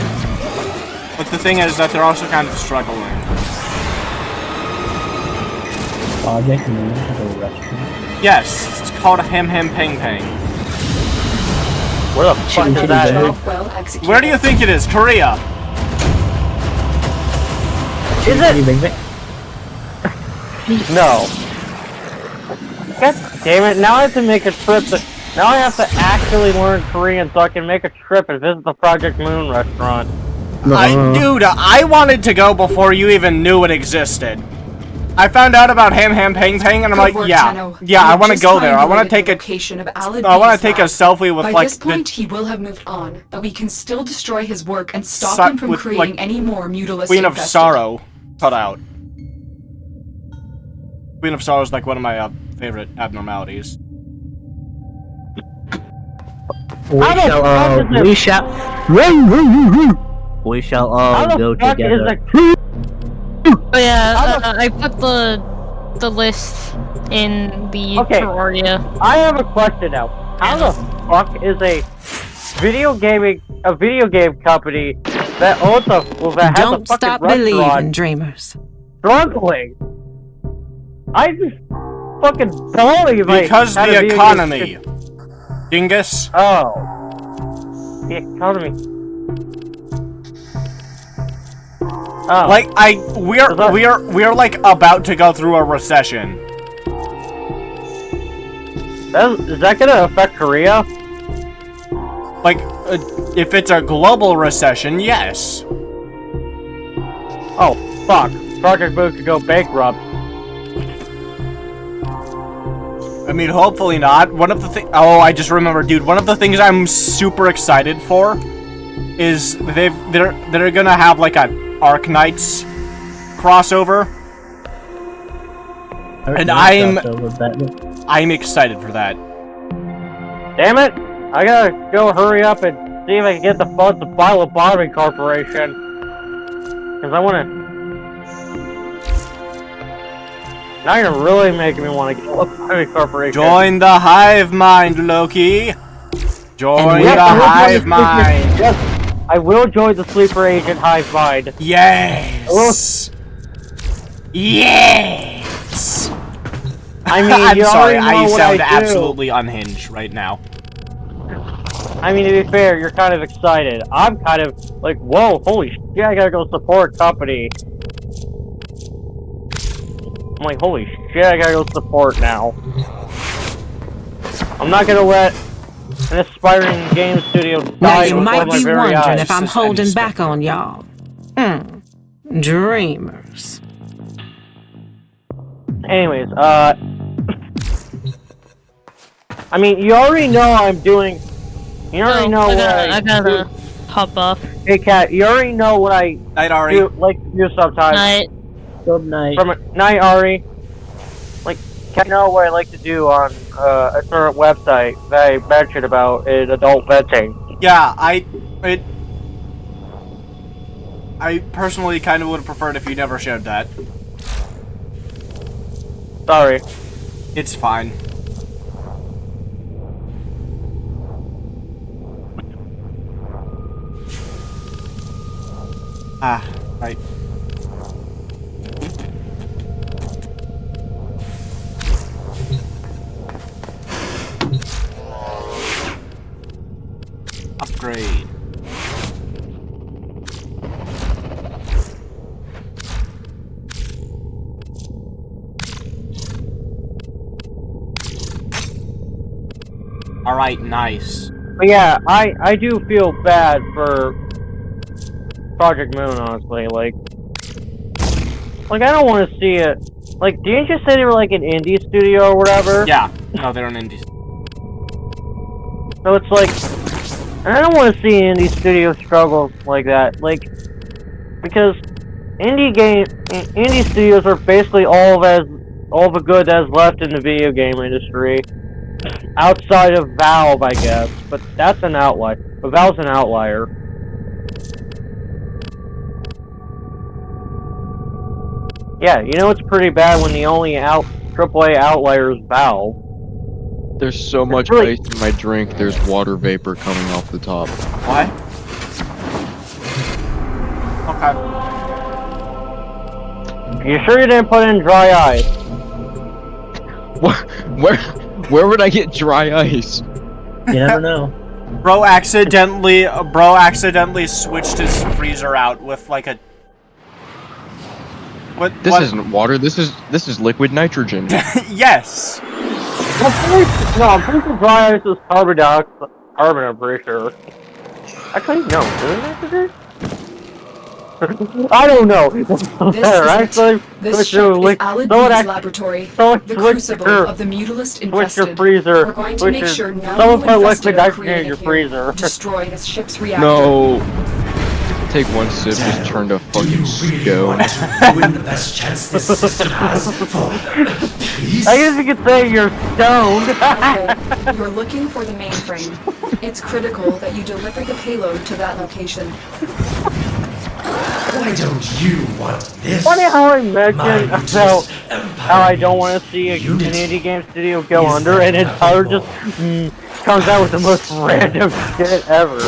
but the thing is that they're also kind of struggling. Project Moon has a restaurant. Yes, it's called Hem Hem Ping Ping. Where the fuck is that? Job well executed. Where do you think it is? Korea. Is Pretty it? big thing. No. God damn it, now I have to make a trip now I have to actually learn Korean so I can make a trip and visit the Project Moon restaurant. Dude, I wanted to go before you even knew it existed. I found out about Ham Ham Ping Ping and I'm Good like, work, yeah, Tenno. yeah, You I have want to just go there. I want to triangulated take the a, location of Alad I want B's to take a lab. selfie with By like this point, he will have moved on, but we can still destroy his work and stop Suck him from with, creating like, any more mutilated Queen of Sorrow cut out. Queen of Sorrow is like one of my favorite abnormalities. We How the shall fuck all, is it- we shall, we shall How all the go fuck is together. it? Oh yeah, How the- I put the list in the Okay. Terraria. I have a question now. How the fuck is a video game company that owns that has Don't a fucking stop believing, restaurant dreamers. struggling? I just fucking don't believe I Because had a the video economy. game- Dingus. Oh. The economy. Oh. Like we're like about to go through a recession. Is that gonna affect Korea? Like if it's a global recession, yes. Oh, fuck. Project Moon could go bankrupt. I mean, hopefully not. One of the oh, I just remembered, dude. One of the things I'm super excited for is they're gonna have like a Arknights crossover, and I'm excited for that. Damn it! I gotta go hurry up and see if I can get the funds to buy Lobotomy Corporation. Cause I wanna... Now you're really making me want to get Lobotomy Corporation. Join the hive mind, Loki! Join the hive mind! Yes, I will join the Sleeper Agent hive mind. Yes! Yes! I mean, I'm you sorry, already know I what sound I do. absolutely unhinged right now. I mean, to be fair, you're kind of excited. I'm kind of like, whoa, holy shit, I gotta go support company. I'm like, holy shit, I gotta go support now. I'm not gonna let an aspiring game studio die Now you before might my be very wondering eyes. if I'm holding back on y'all. Dreamers. Anyways, I mean, you already know I'm doing... You already know what I gotta hop off. Hey, Kat, you already know what I Night, Ari. like to do sometimes. Night. Good night. Night, Ari. Like, Kat, you know what I like to do on a certain website that I mentioned about in adult venting. Yeah, I personally kind of would have preferred if you never showed that. Sorry. It's fine. Ah, right. Upgrade. Alright, nice. But yeah, I do feel bad for Project Moon, honestly. Like I don't want to see it. Like, didn't you say they were like an indie studio or whatever? Yeah, no, they're an indie. So it's like, I don't want to see indie studio struggle like that. Like, because indie studios are basically all the good that's left in the video game industry. Outside of Valve, I guess, but that's an outlier. But Valve's an outlier. Yeah, you know it's pretty bad when the only AAA outlier is Valve. There's so much ice in my drink, there's water vapor coming off the top. What? Okay. You sure you didn't put in dry ice? Where would I get dry ice? You never know. Bro accidentally switched his freezer out with like a... This isn't water, this is liquid nitrogen. Yes! I'm pretty sure dry ice is carbon dioxide. Carbon, I'm pretty sure. Actually, no. I don't know. This is Aladdin's laboratory, the crucible of the mutalist infested. Your freezer. We're going to make sure none Someone of put liquid nitrogen in your freezer. Destroy this ship's reactor. No. Take one sip, just turn to fucking stone. Win the best chance this system has for peace. I guess you could say you're stoned. Okay, you're looking for the mainframe. It's critical that you deliver the payload to that location. Why don't you want this? Funny how I mentioned about how I don't want to see an indie game studio go under, and Tyler just comes out with the most random shit ever.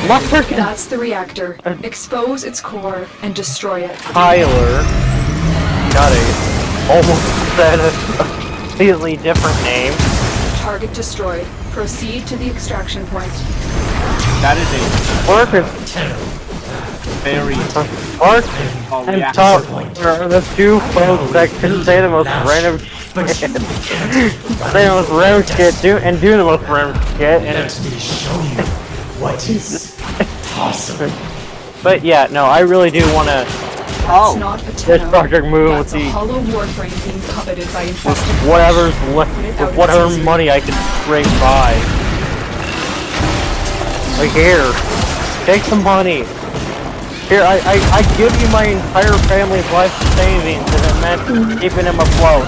That's the reactor. Expose its core and destroy it. Tyler got almost said a completely different name. Target destroyed. Proceed to the extraction point. That is a very and Tyler are the two folks that can say the most random shit. Say the most random shit, do the most random shit. Let me show you what is possible. But yeah, no, I really do want to. That's not a This tenno. Project Moon with That's a the hollow warframe being coveted by infested whatever's left, with whatever money I can scrape by. Like here, take some money. Here, I give you my entire family's life savings, and it meant keeping him afloat.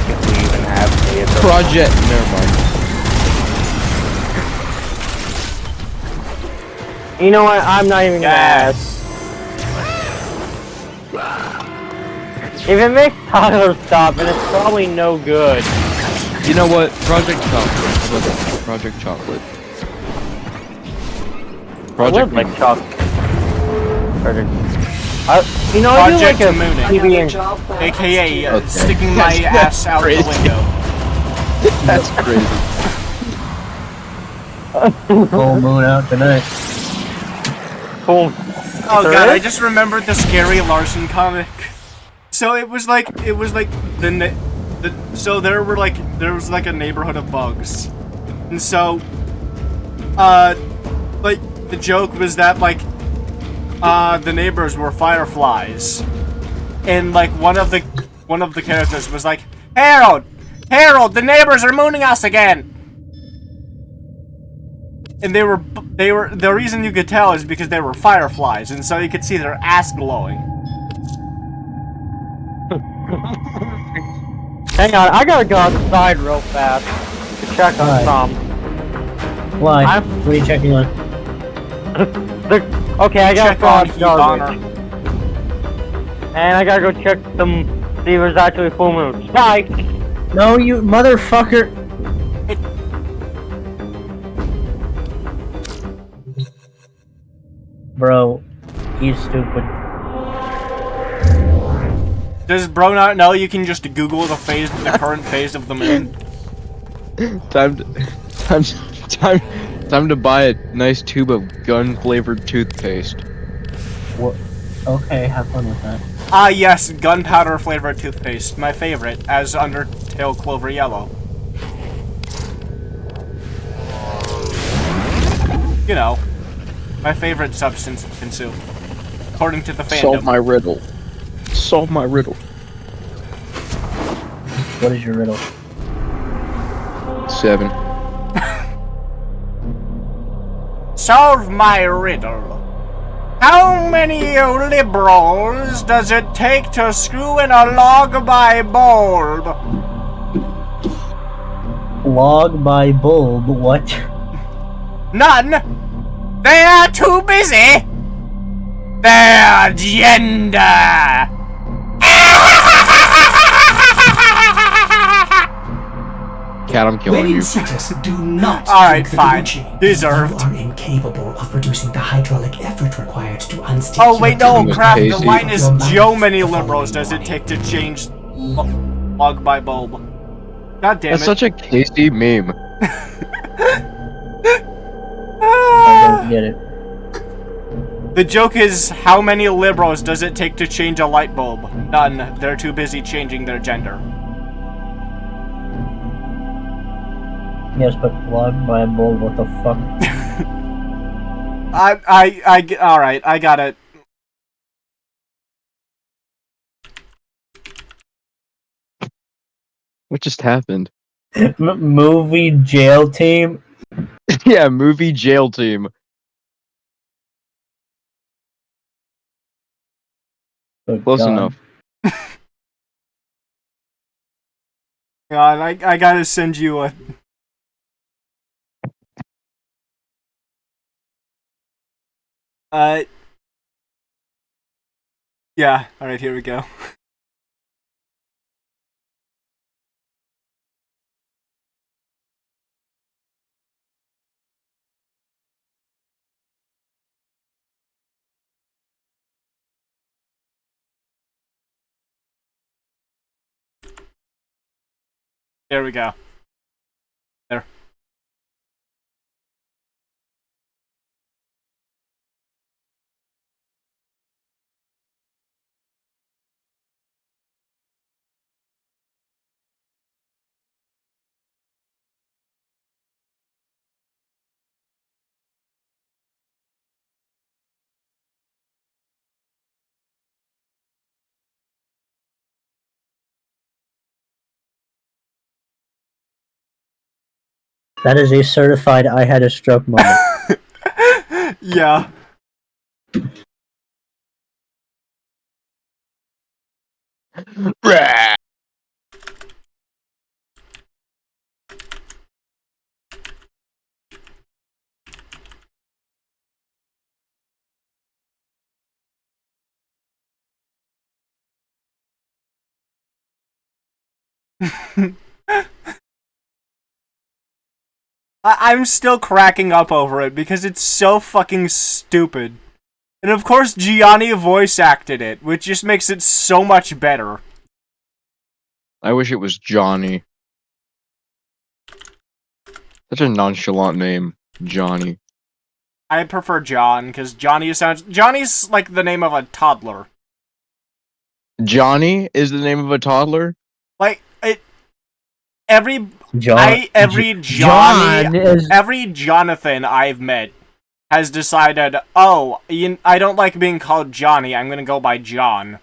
If we even have theater. Project. Never mind. You know what? I'm not even gonna ask. If it makes Tyler stop, then it's probably no good. You know what? Project Chocolate. How about that? Project Chocolate. I Project would like chocolate. You know, I do like Project a Mooning. TV and job well AKA Okay. sticking my ass out the window. That's crazy. Full moon out tonight. cool. Oh There god, I is? just remembered the Scary Larson comic. So it was like there was like a neighborhood of bugs, and so like the joke was that like the neighbors were fireflies, and like one of the characters was like, Harold, the neighbors are mooning us again. And they were the reason you could tell is because they were fireflies, and so you could see their ass glowing. Hang on, I gotta go outside real fast to check on Alright. some. Why? I'm- What are you checking on? Okay, I gotta Check go on out Heat garbage. Honor. And I gotta go check some, see if there's actually full moon. Bye! No, you motherfucker! Bro, he's stupid. Does bro not know you can just Google the current phase of the moon? Time to buy a nice tube of gun-flavored toothpaste. What? Okay, have fun with that. Ah yes, gunpowder flavored toothpaste, my favorite, as Undertale Clover Yellow. You know, my favorite substance to consume, according to the fandom. Solve my riddle. Solve my riddle. What is your riddle? 7. Solve my riddle. How many liberals does it take to screw in a log by bulb? Log by bulb, what? None. They are too busy. Their gender. Cat, I'm killing you. Cetus, do not Alright, drink the fine. Gucci. Deserved. You are incapable of producing the hydraulic effort required to unstick Oh wait, no, It crap. was The Casey. line is Your Joe mouth many the liberals following does it take to morning. change log by bulb. God damn That's it. such a Casey meme. I don't get it. The joke is, how many liberals does it take to change a light bulb? None. They're too busy changing their gender. Yes, but log by bulb, what the fuck? Alright, I got it. What just happened? Movie jail team? Yeah, movie jail team. Good Close God. enough. God, I gotta send you a... Yeah, alright, here we go. There we go. There. That is a certified I had a stroke moment. Yeah. I'm still cracking up over it because it's so fucking stupid. And of course Gianni voice acted it, which just makes it so much better. I wish it was Johnny. Such a nonchalant name, Johnny. I prefer John, because Johnny's like the name of a toddler. Johnny is the name of a toddler? Like, every Jonathan I've met has decided, oh, I don't like being called Johnny, I'm gonna go by John.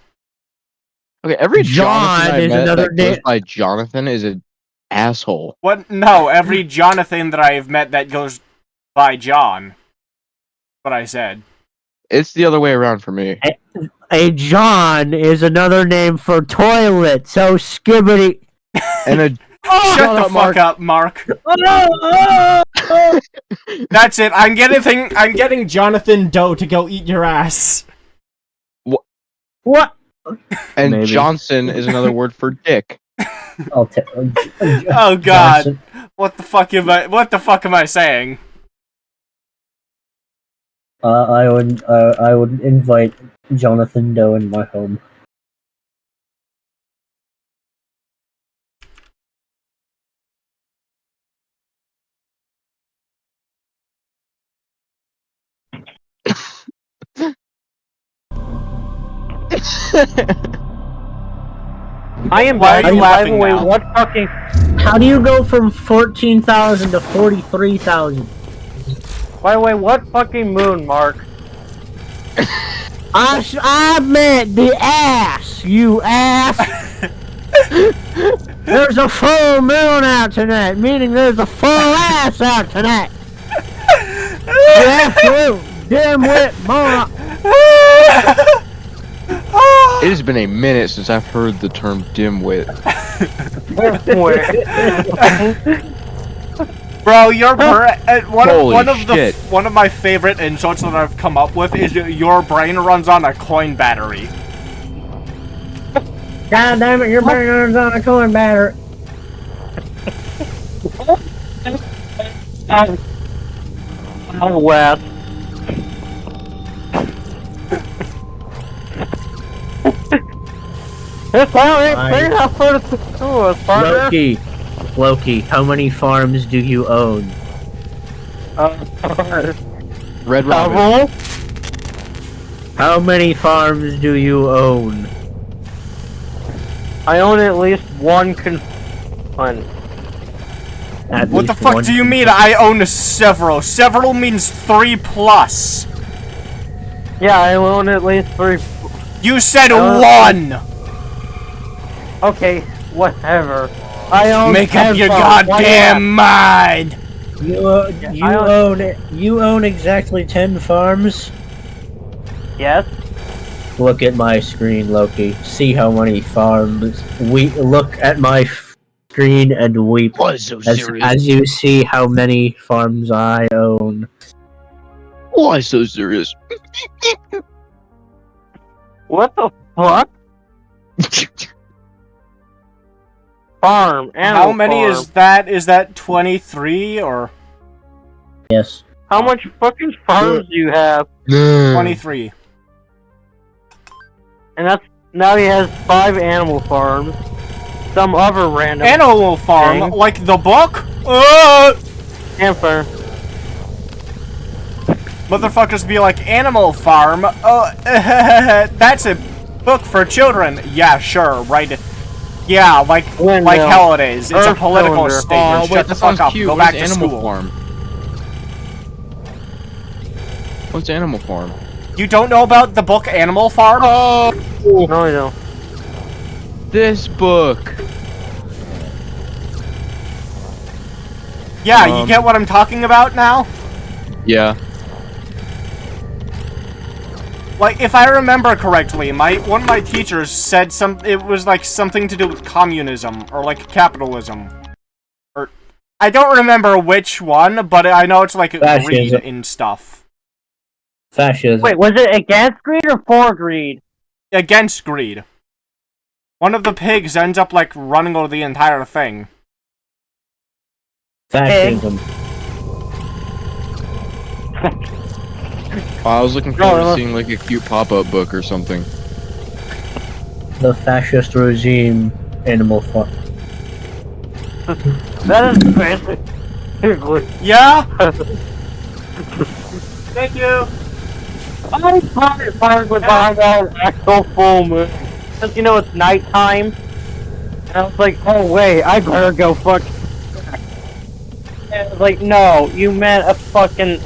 Okay, every John Jonathan I is met another that goes by Jonathan is an asshole. What? No, every Jonathan that I've met that goes by John. What I said. It's the other way around for me. A John is another name for toilet, so skibbity. And a Shut the fuck up, Mark. That's it. I'm getting Jonathan Doe to go eat your ass. What? And Maybe. Johnson is another word for dick. Oh God! Johnson. What the fuck am I saying? I would invite Jonathan Doe in my home. I am Why are you laughing away. now? What fucking? How do you go from 14,000 to 43,000? By the way, what fucking moon, Mark? I meant the ass, you ass! There's a full moon out tonight, meaning there's a full ass out tonight! You absolute dimwit moron! It has been a minute since I've heard the term dimwit. Bro, Holy one of my favorite insults that I've come up with is your brain runs on a coin battery. God damn it, your brain runs on a coin battery. Oh, Wes. It's Loki, how many farms do you own? Red Robin. How many farms do you own? I own at least one one. What the fuck do you mean I own several? Several means 3+. Yeah, I own at least 3. You said 1! Okay, whatever. I own. Make up your goddamn mind! You own exactly 10 farms? Yes. Look at my screen, Loki. See how many farms. Look at my screen and weep as you see how many farms I own. Why so serious? What the fuck? Farm. How many farm. is that? Is that 23 or? Yes. How much fucking farms do you have? 23. And that's now he has 5 animal farms. Some other random Animal Farm, thing. like the book? Campfire. Motherfuckers be like, Animal Farm? Oh, that's a book for children. Yeah, sure, right. Yeah, like holidays. It's a political Oh, statement. wait, Shut the that fuck sounds up. cute. Go What's back to Animal school. Farm? What's Animal Farm? You don't know about the book Animal Farm? Oh! No, I don't. This book! Yeah, you get what I'm talking about now? Yeah. Like, if I remember correctly, one of my teachers said it was like something to do with communism, or like capitalism. Or, I don't remember which one, but I know it's like greed and stuff. Fascism. Wait, was it against greed or for greed? Against greed. One of the pigs ends up like running over the entire thing. Fascism. I was looking forward to seeing like a cute pop-up book or something. The fascist regime, Animal Farm. That is fancy. Yeah? Thank you! I'm tired with behind that actual full moon. Because you know it's nighttime. And I was like, oh wait, I better go fuck. And I was like, no, you meant a fucking.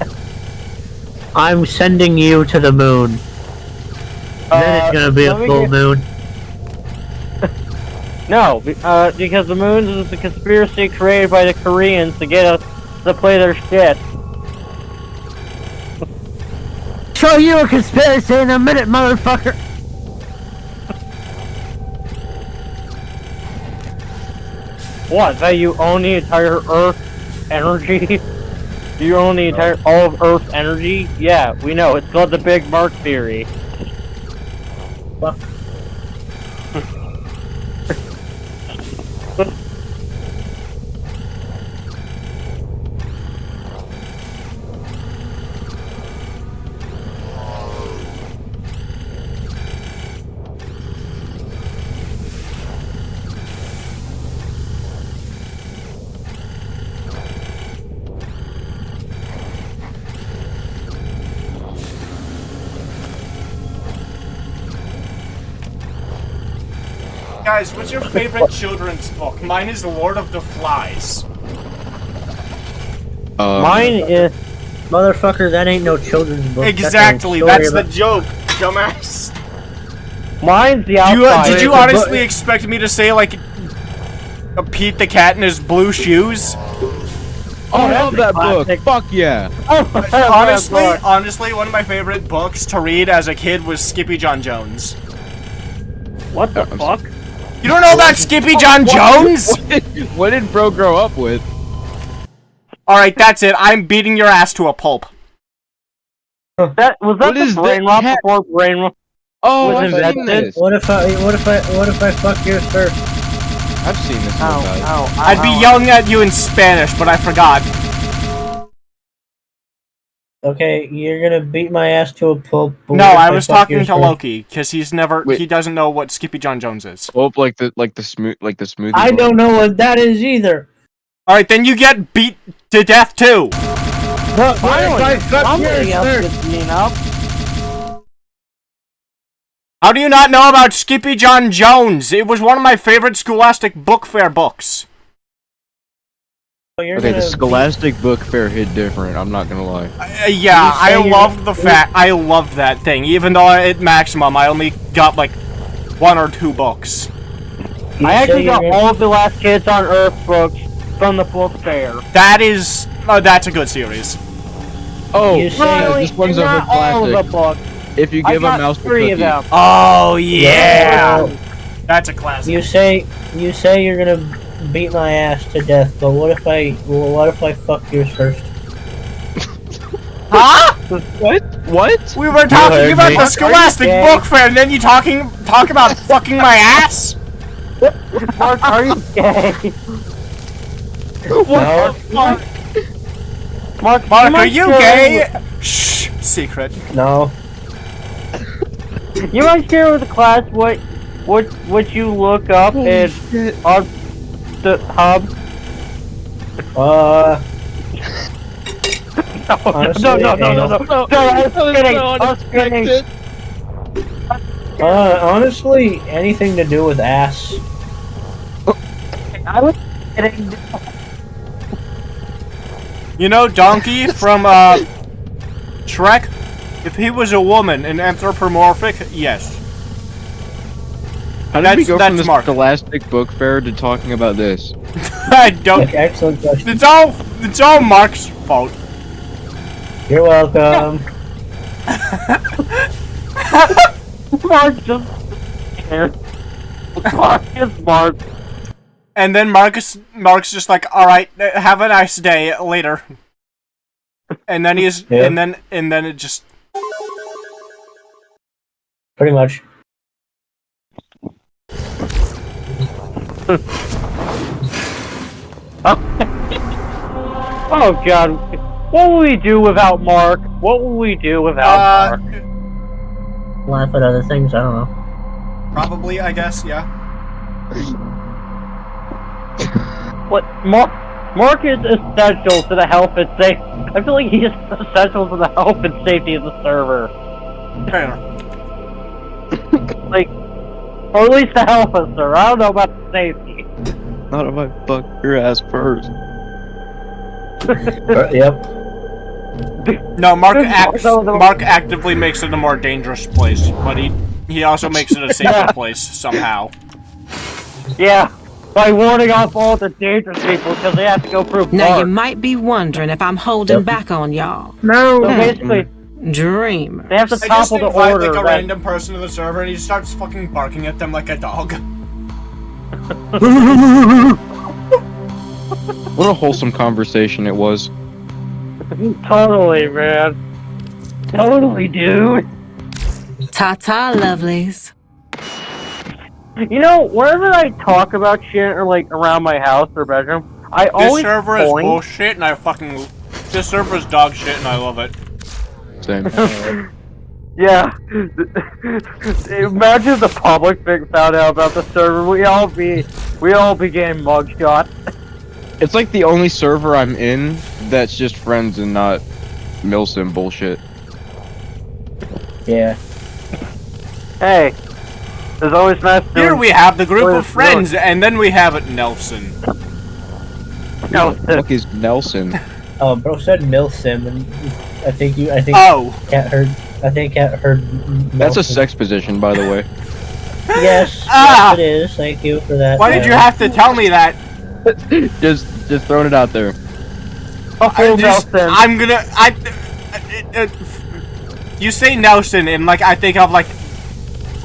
I'm sending you to the moon. Then it's gonna be a full moon. No, because the moon is a conspiracy created by the Koreans to get us to play their shit. Show you a conspiracy in a minute, motherfucker! What, that you own the entire Earth energy? You own the entire, all of Earth's energy? Yeah, we know, it's called the Big Mark Theory. Fuck. Guys, what's your favorite children's book? Mine is Lord of the Flies. Mine is... Motherfucker, that ain't no children's book. Exactly, that's the joke, dumbass. Mine's the outside. Did you honestly expect me to say, like, Pete the Cat in his blue shoes? Oh, I love that book. Fuck yeah. Honestly, one of my favorite books to read as a kid was Skippy John Jones. What the fuck? You don't know about Skippy John Jones? What did bro grow up with? Alright, that's it. I'm beating your ass to a pulp. Was that the brain rot before brain rot? Oh, I've seen this. What if I fuck yours first? I've seen this one, guys. I'd be yelling at you in Spanish, but I forgot. Okay, you're gonna beat my ass to a pulp. No, I was talking to Loki because he doesn't know what Skippy John Jones is. Pulp like the smoothie. I don't know what that is either. All right, then you get beat to death too. But what if I fuck yours first? How do you not know about Skippy John Jones? It was one of my favorite Scholastic Book Fair books. Okay, the Scholastic Book Fair hit different. I'm not gonna lie. Yeah, I loved I loved that thing. Even though at maximum I only got like 1 or 2 books. I actually got all of the Last Kids on Earth books from the book fair. That's a good series. Oh, this one's a hood classic. If you give a mouse a cookie. Oh yeah, that's a classic. You say you're gonna beat my ass to death, but what if I fuck yours first? Huh? What? We were talking about the Scholastic Book Fair, and then you talk about fucking my ass? Mark, are you gay? What? No. Mark, are you gay? Shh, secret. No. You might share with the class what you look up on the hub. No. I was kidding. Honestly, anything to do with ass. I was kidding. You know Donkey from Shrek? If he was a woman, an anthropomorphic, yes. How did we go from the Scholastic Book Fair to talking about this? I don't. Excellent question. It's all Mark's fault. You're welcome. Mark just Mark is Mark. And then Mark's just like, all right, have a nice day later. And then he's Yeah. and then it just Pretty much. Oh God, what will we do without Mark? What will we do without Mark? Laugh at other things. I don't know. probably, I guess, yeah. What Mark is essential to the health and safety. I feel like he is essential to the health and safety of the server. Fair enough. Like, or at least the health of the server. I don't know about the safety. Not if I fuck your ass first. Yep. No, Mark actively makes it a more dangerous place, but he also makes it a safer place somehow. Yeah, by warning off all the dangerous people because they have to go through Now you Mark. might be wondering if I'm holding back on y'all. So basically, Dream. they have to I just topple the invite order. like a that- random person to the server and he starts fucking barking at them like a dog. What a wholesome conversation it was. Totally, man. Totally, dude. Ta-ta, lovelies. You know, whenever I talk about shit or like around my house or bedroom, I This always server is point. bullshit and this server is dog shit and I love it. Same. Yeah. Imagine if the public found out about the server. We all be getting mugshot. It's like the only server I'm in that's just friends and not Milsim bullshit. Yeah. Hey, there's always nice. Here we have the group Where's of friends, and then we have it Nelson. No, Fuck is Nelson? Oh, bro said Milsim, and I think Oh, Cat heard. I think Cat heard. That's a Milsim. sex position, by the way. Yes, Ah! yes, it is. Thank you for that. why did you have to tell me that? just throwing it out there. I'm gonna. You say Nelson, and like I think of like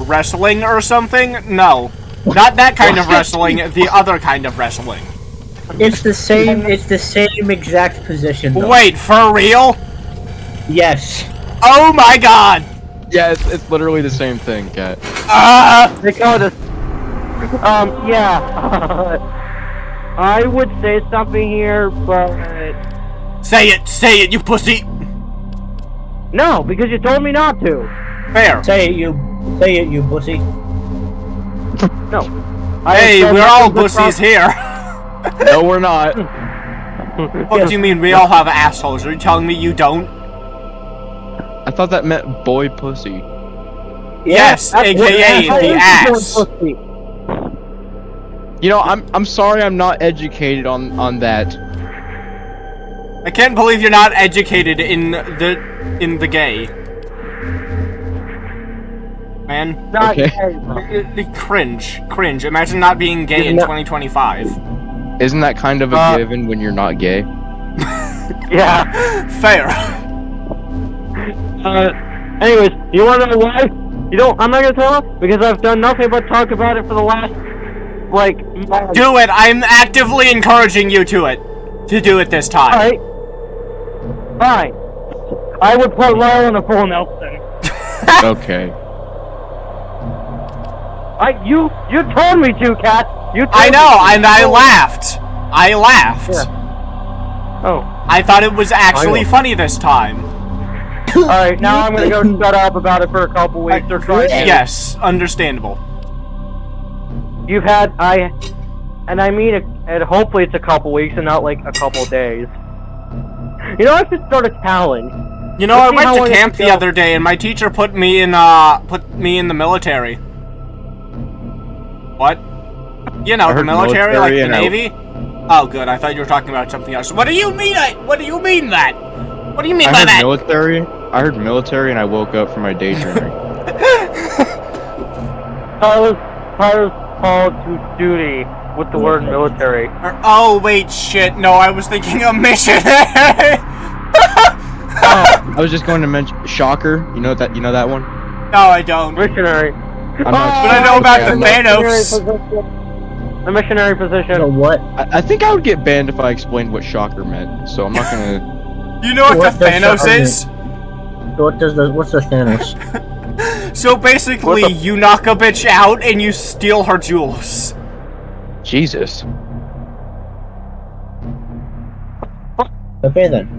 wrestling or something. No, not that kind of wrestling. The other kind of wrestling. It's the same. It's the same exact position. Though. Wait, for real? Yes. Oh my god! Yeah, it's literally the same thing, Cat. They call it. Yeah. I would say something here, but Say it, you pussy! no, because you told me not to. Fair. Say it, you pussy. No. Hey, we're all pussies here. No, we're not. What do you mean we all have assholes? Are you telling me you don't? I thought that meant boy pussy. Yes, aka the ass. You know, I'm sorry I'm not educated on that. I can't believe you're not educated in the gay. Man. Not Okay. gay. Cringe. Imagine not being gay in 2025. Isn't that kind of a given when you're not gay? Yeah. Fair. Anyways, you wanna know why? I'm not gonna tell you because I've done nothing but talk about it for the last, like, month. Do it! I'm actively encouraging you to do it this time. Alright. Fine. I would put Lyle in a full Nelson. Okay. You told me to, Cat. You told I know, me to. and I laughed. Yeah. Oh. I thought it was actually funny this time. Alright, now I'm gonna go shut up about it for a couple weeks or try. Yes, understandable. You've had, and I mean it, and hopefully it's a couple weeks and not like a couple days. You know, I should start a challenge. You know, I Let's see how went long to it camp can the go. other day, and my teacher put me in the military. What? You know, I the heard military, like military the and I- Navy? Oh, good. I thought you were talking about something else. What do you mean? What do you mean that? What do you mean I by heard that? military. I heard military, and I woke up from my daydreaming. Tyler's called to duty. with the word military. Oh wait, shit. No, I was thinking of missionary. I was just going to mention Shocker. You know that one? No, I don't. Missionary. I'm not. But I know about the Thanos. The missionary position. What? I think I would get banned if I explained what Shocker meant. So I'm not gonna. You know what the Thanos is? What's the Thanos? So basically, you knock a bitch out and you steal her jewels. Jesus. Okay then.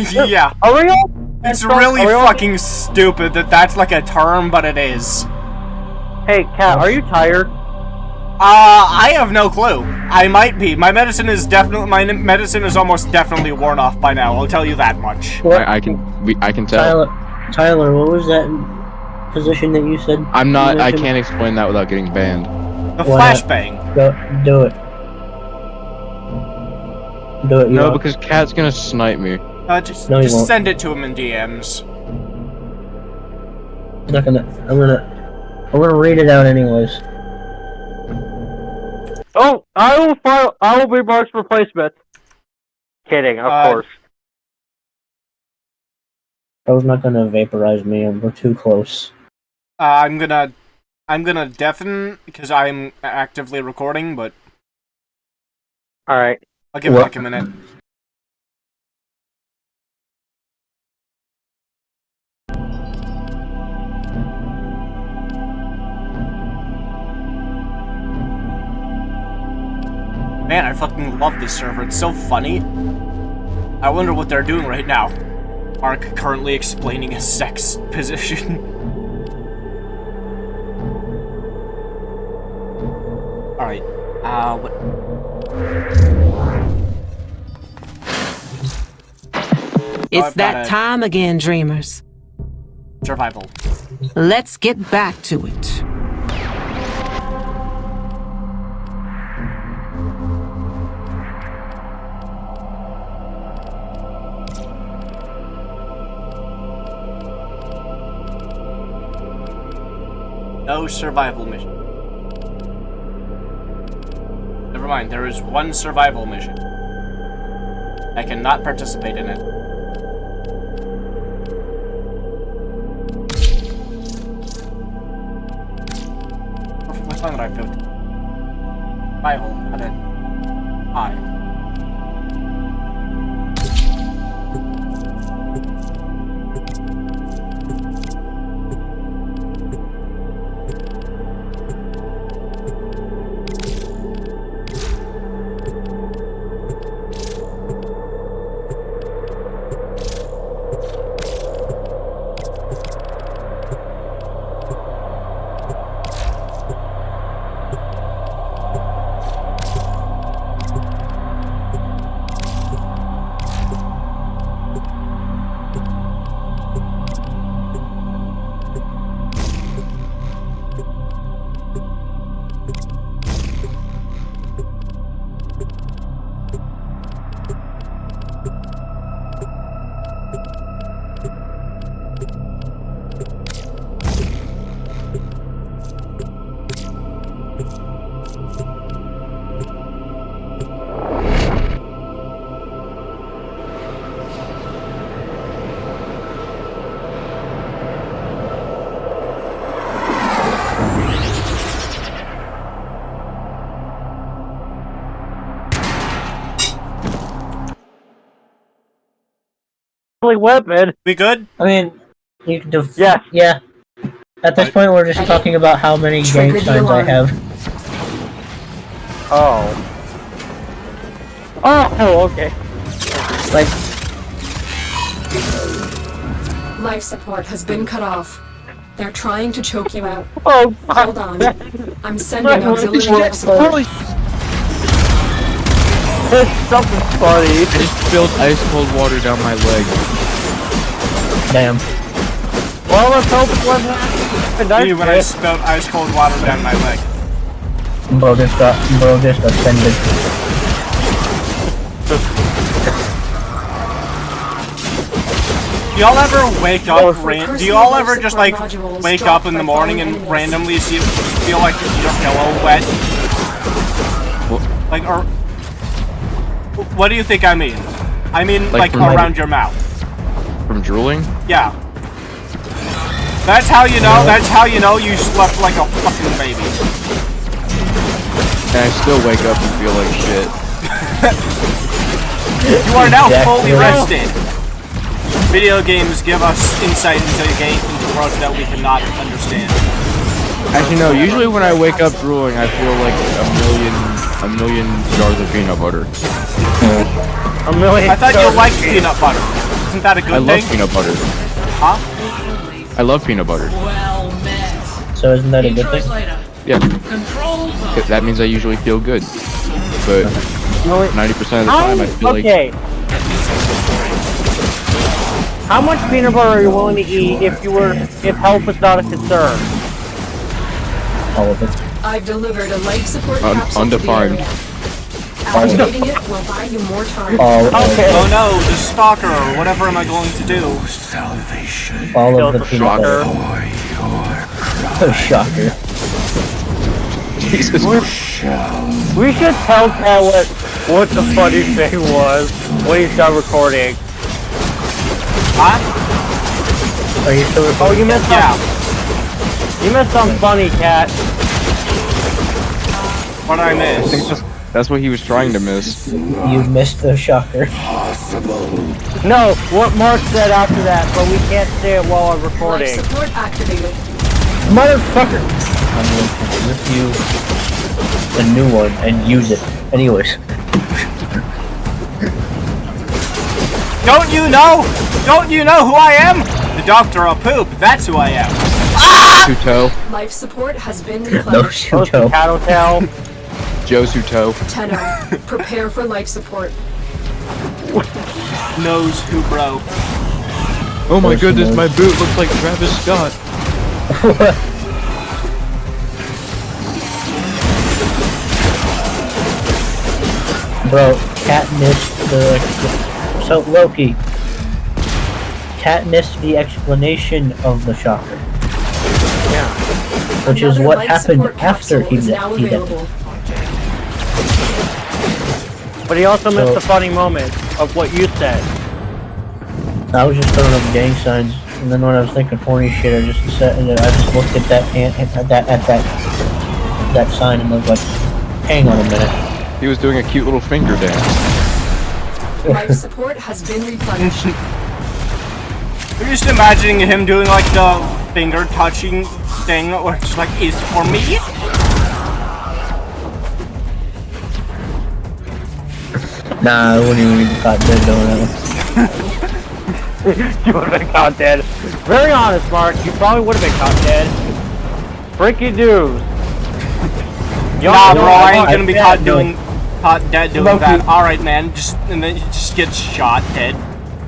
Yeah. Are we all? It's really fucking stupid that that's like a term, but it is. Hey, Kat, are you tired? I have no clue. I might be. My medicine is almost definitely worn off by now. I'll tell you that much. I can tell. Tyler, what was that position that you said? I'm not. I can't explain that without getting banned. The flashbang. Do it. Do it. No, because Cat's gonna snipe me. Just won't. send it to him in DMs. I'm gonna read it out anyways. Oh, I will be Mark's replacement. Kidding, of course. I was not gonna vaporize me, and we're too close. I'm gonna deafen because I'm actively recording, but alright. I'll give it like a minute. Man, I fucking love this server. It's so funny. I wonder what they're doing right now. Mark currently explaining his sex position. Alright. What? It's that time again, dreamers. Survival. Let's get back to it. No survival mission. Never mind, there is one survival mission. I cannot participate in it. Which one did I feel? Survival, and then I. Weapon. We good? I mean, you can do. Yeah. Yeah. At this point, we're just talking about how many game signs I have. Oh. Oh, okay. Like. Life support has been cut off. They're trying to choke you out. Oh, hold on. I'm sending auxiliary support. Something funny. I just spilled ice cold water down my leg. Damn. Well, let's hope it wasn't happening. When I spilled ice cold water down my leg. Bro just offended. Do y'all ever wake up? Do y'all ever just like wake up in the morning and randomly feel like your pillow wet? Like, or what do you think I mean? I mean, like around your mouth. From drooling? Yeah. That's how you know. That's how you know you slept like a fucking baby. And I still wake up and feel like shit. You are now fully rested. Video games give us insight into worlds that we cannot understand. Actually, no. Usually when I wake up drooling, I feel like a million jars of peanut butter. A million. I thought you liked peanut butter. Isn't that a good thing? I love peanut butter. Huh? I love peanut butter. So isn't that a good thing? Yeah. That means I usually feel good. But 90% of the time I feel like... Okay. How much peanut butter are you willing to eat if health was not a concern? All of it. I've delivered a life support capsule undefined. to the area. Activating it will buy you more time. Okay. Oh no, the stalker. Whatever am I going to do? Salvation. All of the peanut butter. Oh, shocker. Jesus. We should tell Kat what the funny thing was when he started recording. Huh? Are you still recording? Oh, you missed Yeah. You missed something funny, Kat. What did I I miss? think that's what he was trying to miss. You missed the shocker. No, what Mark said after that, but we can't say it while I'm Life recording. support activated. Motherfucker! I'm going to rip you a new one and use it. Anyways. Don't you know? Don't you know who I am? The Doctor of Poop. That's who I am. Suto. Life support has been No, replenished. Shuto. Tattletale. Joe Suto. Tenno, prepare for life support. Knows who, bro. Oh my goodness, my boot looks like Travis Scott. Bro, Cat missed the... So, Loki. Cat missed the explanation of the shocker. Yeah. Which is Another what life happened support after capsule is now he did. available. But he also missed So- the funny moment of what you said. I was just throwing up gang signs, and then when I was thinking horny shit, I just sat and I just looked at that sign and was like, hang on a minute. He was doing a cute little finger dance. Life support has been replenished. I'm just imagining him doing like the finger touching thing where it's like, is for me? Nah, I wouldn't even be caught dead doing that one. You would have been caught dead. Very honest, Mark. You probably would have been caught dead. Freaky dudes. Nah, bro, I ain't gonna be caught doing dead doing that. Alright, man, and then you just get shot dead.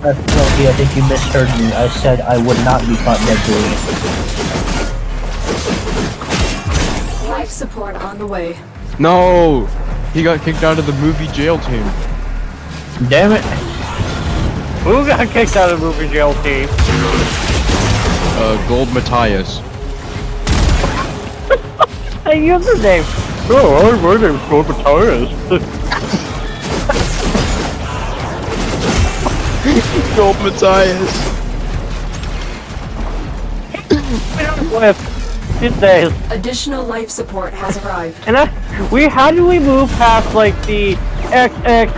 Loki, I think you misheard me. I said I would not be caught dead doing it. Life support on the way. No! He got kicked out of the movie jail team. Damn it. Who got kicked out of the movie jail team? Gold Matthias. Hey, username. Oh, my name's Gold Matthias. Gold Matthias. With these days. Additional life support has arrived. And how do we move past like the XX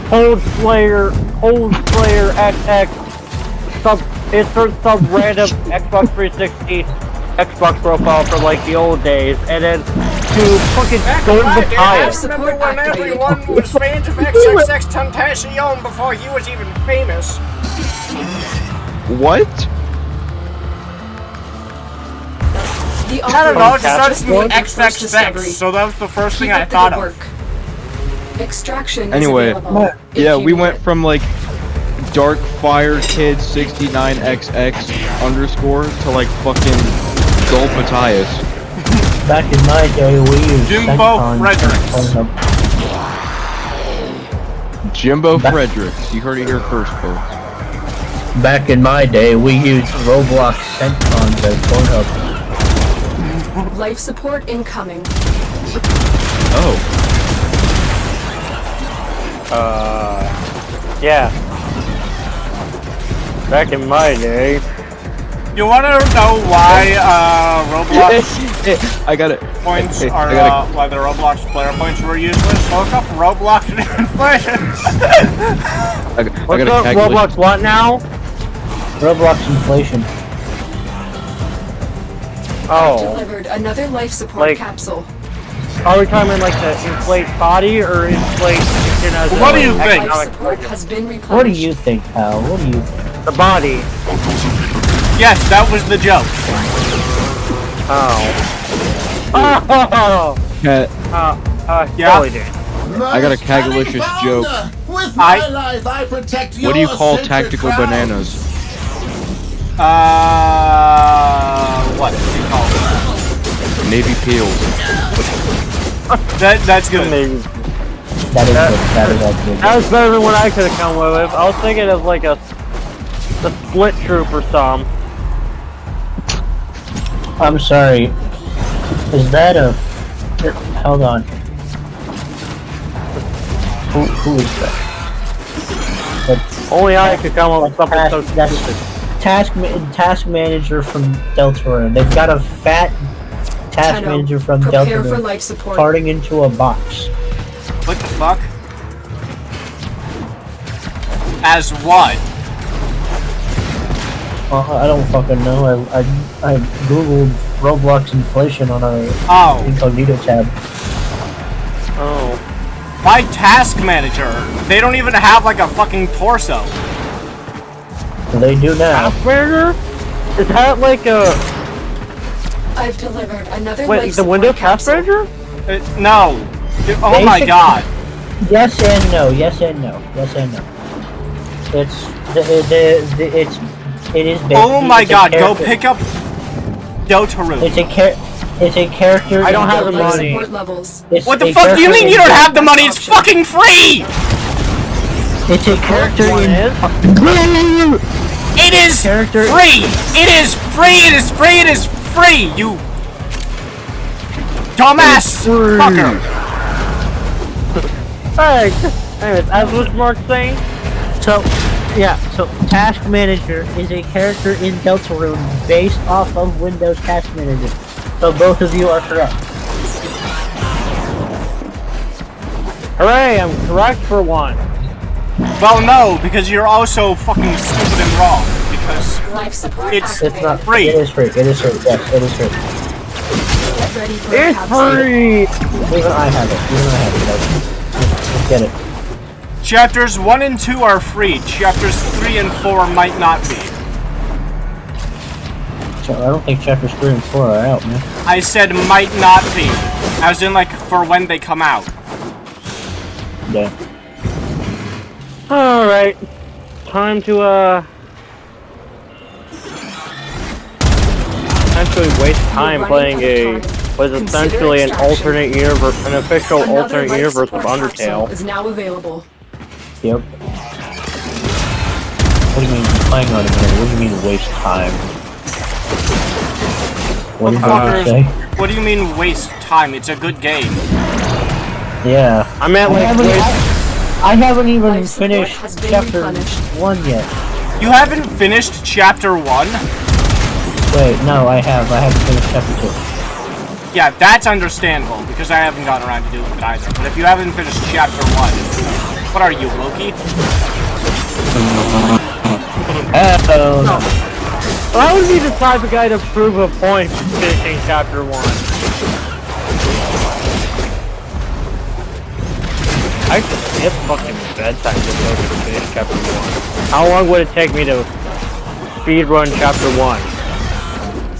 Hold Slayer XX insert some random Xbox 360 Xbox profile from like the old days, and then to fucking Gold Matthias. Life support activated. was fans of XXX Tentacion before he was even famous. What? The I don't know, it operator starts with just made their first discovery. XXX, so that was the first thing Keep I up the thought good of. work. Extraction Anyway, is available. if yeah, you we need went it. from like Dark Fire Kid 69XX underscore to like fucking Gold Matthias. Back in my day, we used Jimbo Centcon Fredericks. on Jimbo Fredericks. You heard it here first, folks. Back in my day, we used Roblox Centcons as Pornhub. Life support incoming. Oh. Yeah. Back in my day. You wanna know why Roblox I got it. points Hey, are I gotta- why the Roblox player points were useless? Look up Roblox inflation. I got What's a up, calculation. Roblox? What now? Roblox inflation. Oh. Delivered another life support Like- capsule. Are we talking like the inflate body or inflate chicken as What do you a think? Life economic support factor? has been replenished. What do you think, pal? What do you think? The body. Yes, that was the joke. Oh. Cat, Yeah. Totally did. I got a cagalicious joke. With my life, I protect What do you your call sacred tactical crown. bananas? What do you call it? Navy peels. That's good. That is good. That is actually That was better than what I could have come with. I was thinking of like the split troop or some. I'm sorry. Is that a... Hold on. Who is that? Only I could come up with something so That's stupid. task manager from Deltarune. They've got a fat task Tenno, manager from prepare for Deltarune life support. farting into a box. What the fuck? As what? I don't fucking know. I googled Roblox inflation on our Oh. incognito tab. Oh. My task manager. They don't even have like a fucking torso. They do now. Task manager? Is that like a... I've delivered another Wait, life the support Windows task capsule. manager? No. Oh my Basic- god. Yes and no. Yes and no. Yes and no. It is. Oh my it's a god, go character- pick up Deltarune. It's a character. I don't in have the Deltarune. Life money. support levels. It's What the a fuck do you character mean in- you don't have the money? It's fucking free! It's a character One in. is? It is Character- free! It is free! It is free! It is free! You dumbass fucker! Hey, anyways, as was Mark saying, So, yeah. So, Task Manager is a character in Deltarune based off of Windows Task Manager. So both of you are correct. hooray, I'm correct for one. Well, no, because you're also fucking stupid and wrong. Because Life support It's- It's not free. It is free. It is free. Yes, it is free. Get ready for a It's capsule. free! Even I have it. Just get it. chapters 1 and 2 are free. Chapters 3 and 4 might not be. So I don't think chapters 3 and 4 are out, man. I said might not be. As in, like, for when they come out. Yeah. Alright. Time to, essentially waste time playing a... was essentially an alternate universe, an official Another alternate life universe of support capsule Undertale. is now available. Yep. What do you mean playing on a minute? What do you mean waste time? What did you say? What do you mean waste time? It's a good game. Yeah. I meant like I haven't even Life support finished has been chapter replenished. 1 yet. You haven't finished chapter 1? Wait, no, I have. I haven't finished chapter 2. Yeah, that's understandable, because I haven't gotten around to doing it either. But if you haven't finished chapter 1, what are you, Loki? Oh, no. Well, I would be the type of guy to prove a point finishing chapter 1. I could skip fucking bedtime just so I could finish chapter 1. How long would it take me to speedrun chapter 1?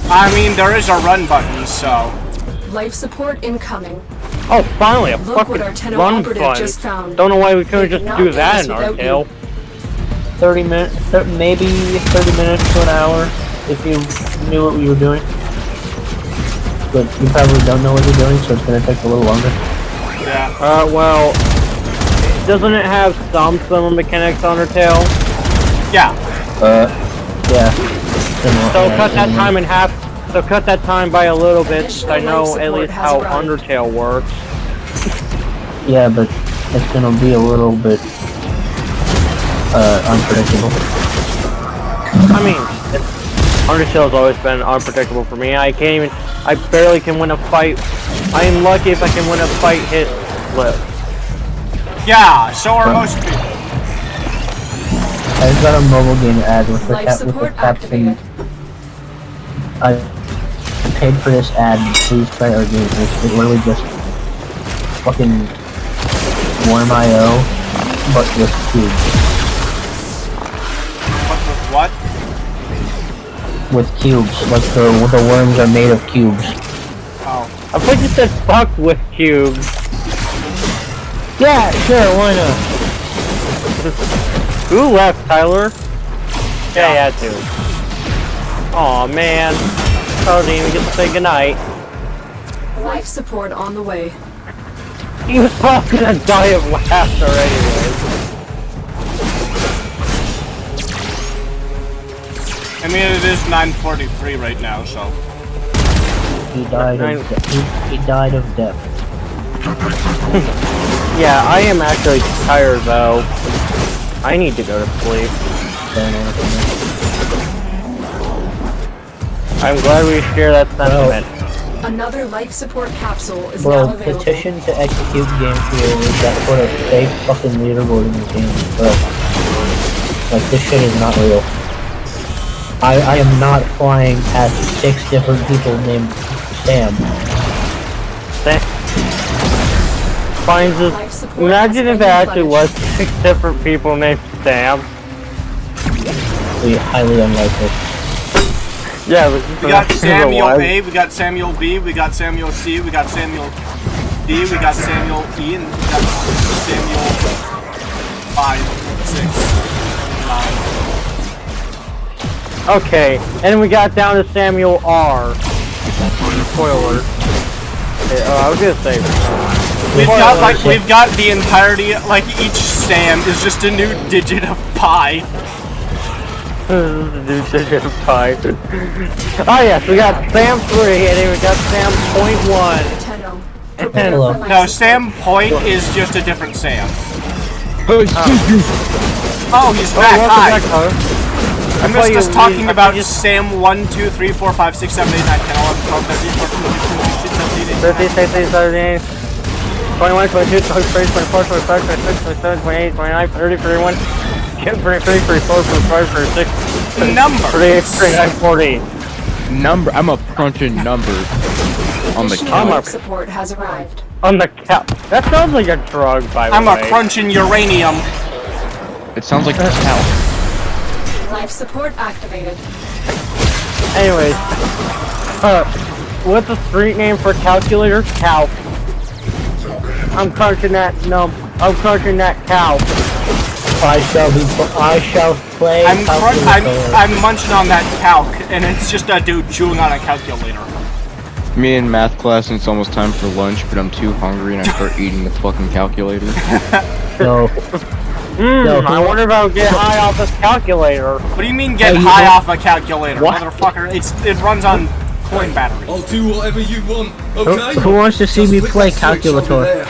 I mean, there is a run button, so... Life support incoming. Oh, finally, a Look fucking what our Tenno run operative button. just found. Don't know why we couldn't just Not do do that this in without Undertale. 30 minutes, maybe 30 minutes to an hour, if you knew what you were doing. But you probably don't know what you're doing, so it's gonna take a little longer. Yeah. Well, doesn't it have some similar mechanics to Undertale? Yeah. Yeah. Similar, So yeah, cut that similar. time in half. So cut that time by a little bit, so I know Additional at life least support how has arrived. Undertale works. Yeah, but it's gonna be a little bit unpredictable. I mean, Undertale's always been unpredictable for me. I barely can win a fight. I am lucky if I can win a fight hit flip. Yeah, so are most people. I got a mobile game ad with the caption. I paid for this ad, please try our game, which is literally just fucking Worm.io, but with cubes. What? With cubes, like the worms are made of cubes. Oh. I thought you said fuck with cubes. Yeah, sure, why not? Who left, Tyler? Yeah, you had to. Aw, man. I didn't even get to say goodnight. Life support on the way. He was probably gonna die of laughter anyways. I mean, it is 9:43 right now, so. He died of death. Yeah, I am actually tired though. I need to go to sleep. I'm glad we share that sentiment. Another life support capsule is Bro, now available. petition to execute game creators that put a fake fucking leaderboard in the game. Bro. Like, this shit is not real. I am not flying at 6 different people named Sam. Finds us. Imagine if there actually was 6 different people named Sam. Highly unlikely. Yeah, we got Samuel A, we got Samuel B, we got Samuel C, we got Samuel D, we got Samuel E, and we got Samuel 5, 6, 9. Okay, and then we got down to Samuel R. Spoiler. I was gonna say. We've got the entirety, like each Sam is just a new digit of pi. New digit of pi. Oh yes, we got Sam 3, and then we got Sam .1. No, Sam Point is just a different Sam. Oh, he's back. Hi. I missed us talking about Sam 1, 2, 3, 4, 5, 6, 7, 8, 9, 10, 11, 12, 13, 14, 15, 16, 17, 18, 21, 22, 23, 24, 25, 26, 27, 28, 29, 30, 31, 33, 34, 35, 36, 38, 39, 40. I'm a crunching numbers on the count. Support has arrived. On the count. That sounds like a drug, by the way. I'm a crunching uranium. It sounds like a cow. Life support activated. Anyways, what's the street name for calculator? Cow. I'm crunching that I'm crunching that cow. I shall play. I'm munching on that calc, and it's just a dude chewing on a calculator. Me in math class, and it's almost time for lunch, but I'm too hungry and I start eating the fucking calculator. No. I wonder if I'll get high off this calculator. What do you mean get high off a calculator, motherfucker? It runs on coin battery. I'll do whatever you want, okay? Who wants to see me play calculator?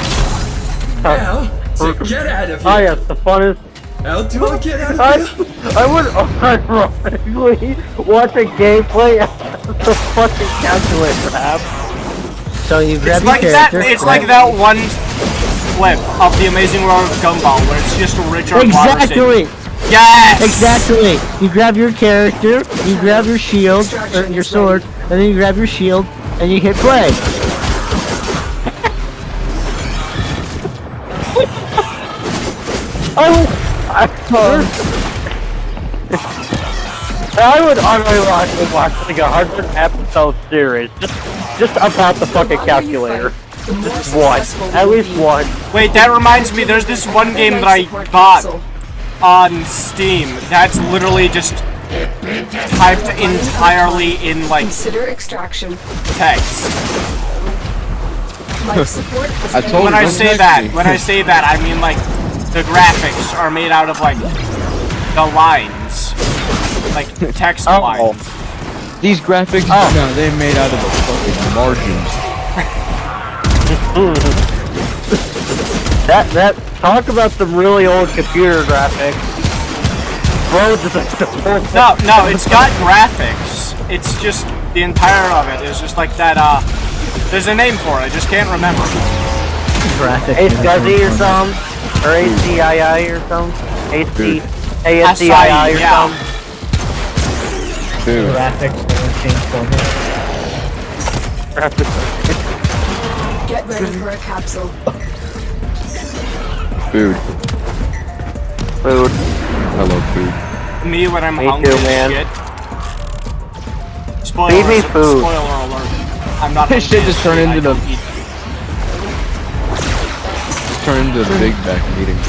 Now, to get out of here. Oh yes, the fun is. How do I get out of here? I would ironically watch a gameplay of the fucking calculator app. So you grab your character. It's like that one clip of The Amazing World of Gumball where it's just Richard Exactly! Watterson. Yes! Exactly! You grab your character, you grab your shield, or your sword, and then you grab your shield, and you hit play. I would unironically watch like a 100-episode series just about the fucking calculator. Just one. At least one. Wait, that reminds me, there's this one game that I bought on Steam that's literally just typed entirely in, like, Consider extraction. text. Life support has When I say that, I mean, like, the graphics are made out of, like, the lines. Like, text lines. These graphics, no, they're made out of the fucking margins. Talk about some really old computer graphics. Bro, just No, it's got graphics. It's just the entire of it is just like that. There's a name for it. I just can't remember. Graphics. HSCI or something, or ACII or something. ASCII or yeah. something. Dude. Graphics never change format. Get ready for a capsule. Food. Food. I love food. Me when I'm Me hungry too, as man. shit. Spoiler, Feed me food. Spoiler alert. I'm not This hungry shit as just turned shit, into I don't the- eat. Turn into a big back meeting.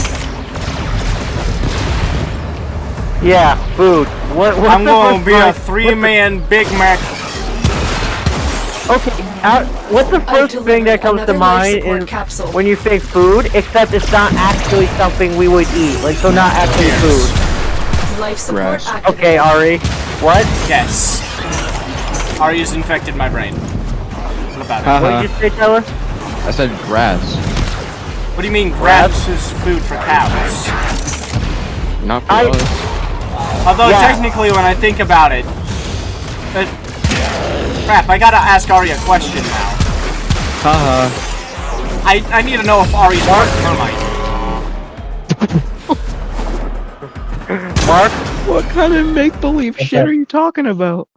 Yeah, food. What's I'm the gonna first be a line- 3-man Big Mac. Okay, what's the first thing that comes to mind is when you think food, except it's not actually something we would eat, like so not actually food. Life support Grass. activated. Okay, Ari, what? Yes. Ari's infected my brain. What about it? What did you say, Tyler? I said grass. What do you mean grass is food for cows? Not for us. Although Yeah. technically when I think about it, crap, I gotta ask Ari a question now. Haha. I need to know if Ari's part termite. Mark? What kind of make-believe shit are you talking about?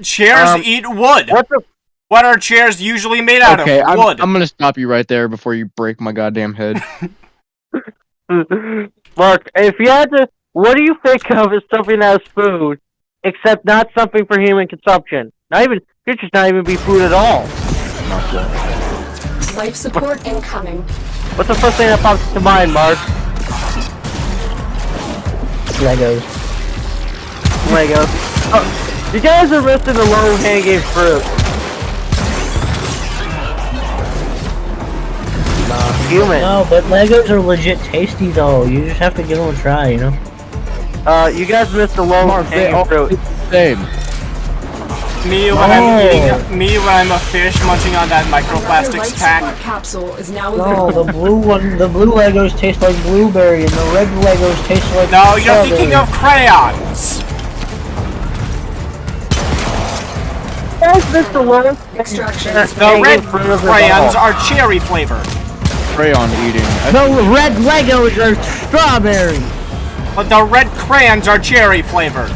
Chairs eat wood. What are chairs usually made out Okay, of? Wood. I'm gonna stop you right there before you break my goddamn head. Mark, if you had to, what do you think of as something that is food, except not something for human consumption? Not even, it should not even be food at all. Life support incoming. What's the first thing that pops to mind, Mark? Legos. Legos. Oh, you guys are missing the low-hanging fruit. Human. No, but Legos are legit tasty though. You just have to give them a try, you know? You guys missed the low-hanging fruit. Same. Me when I'm a fish munching on that microplastics Life pack. support capsule is now No, available. the blue Legos taste like blueberry, and the red Legos taste like No, you're strawberry. thinking of crayons. Guys missed the low Extraction. The red crayons are cherry flavored. Crayon eating. The red Legos are strawberry. But the red crayons are cherry flavored.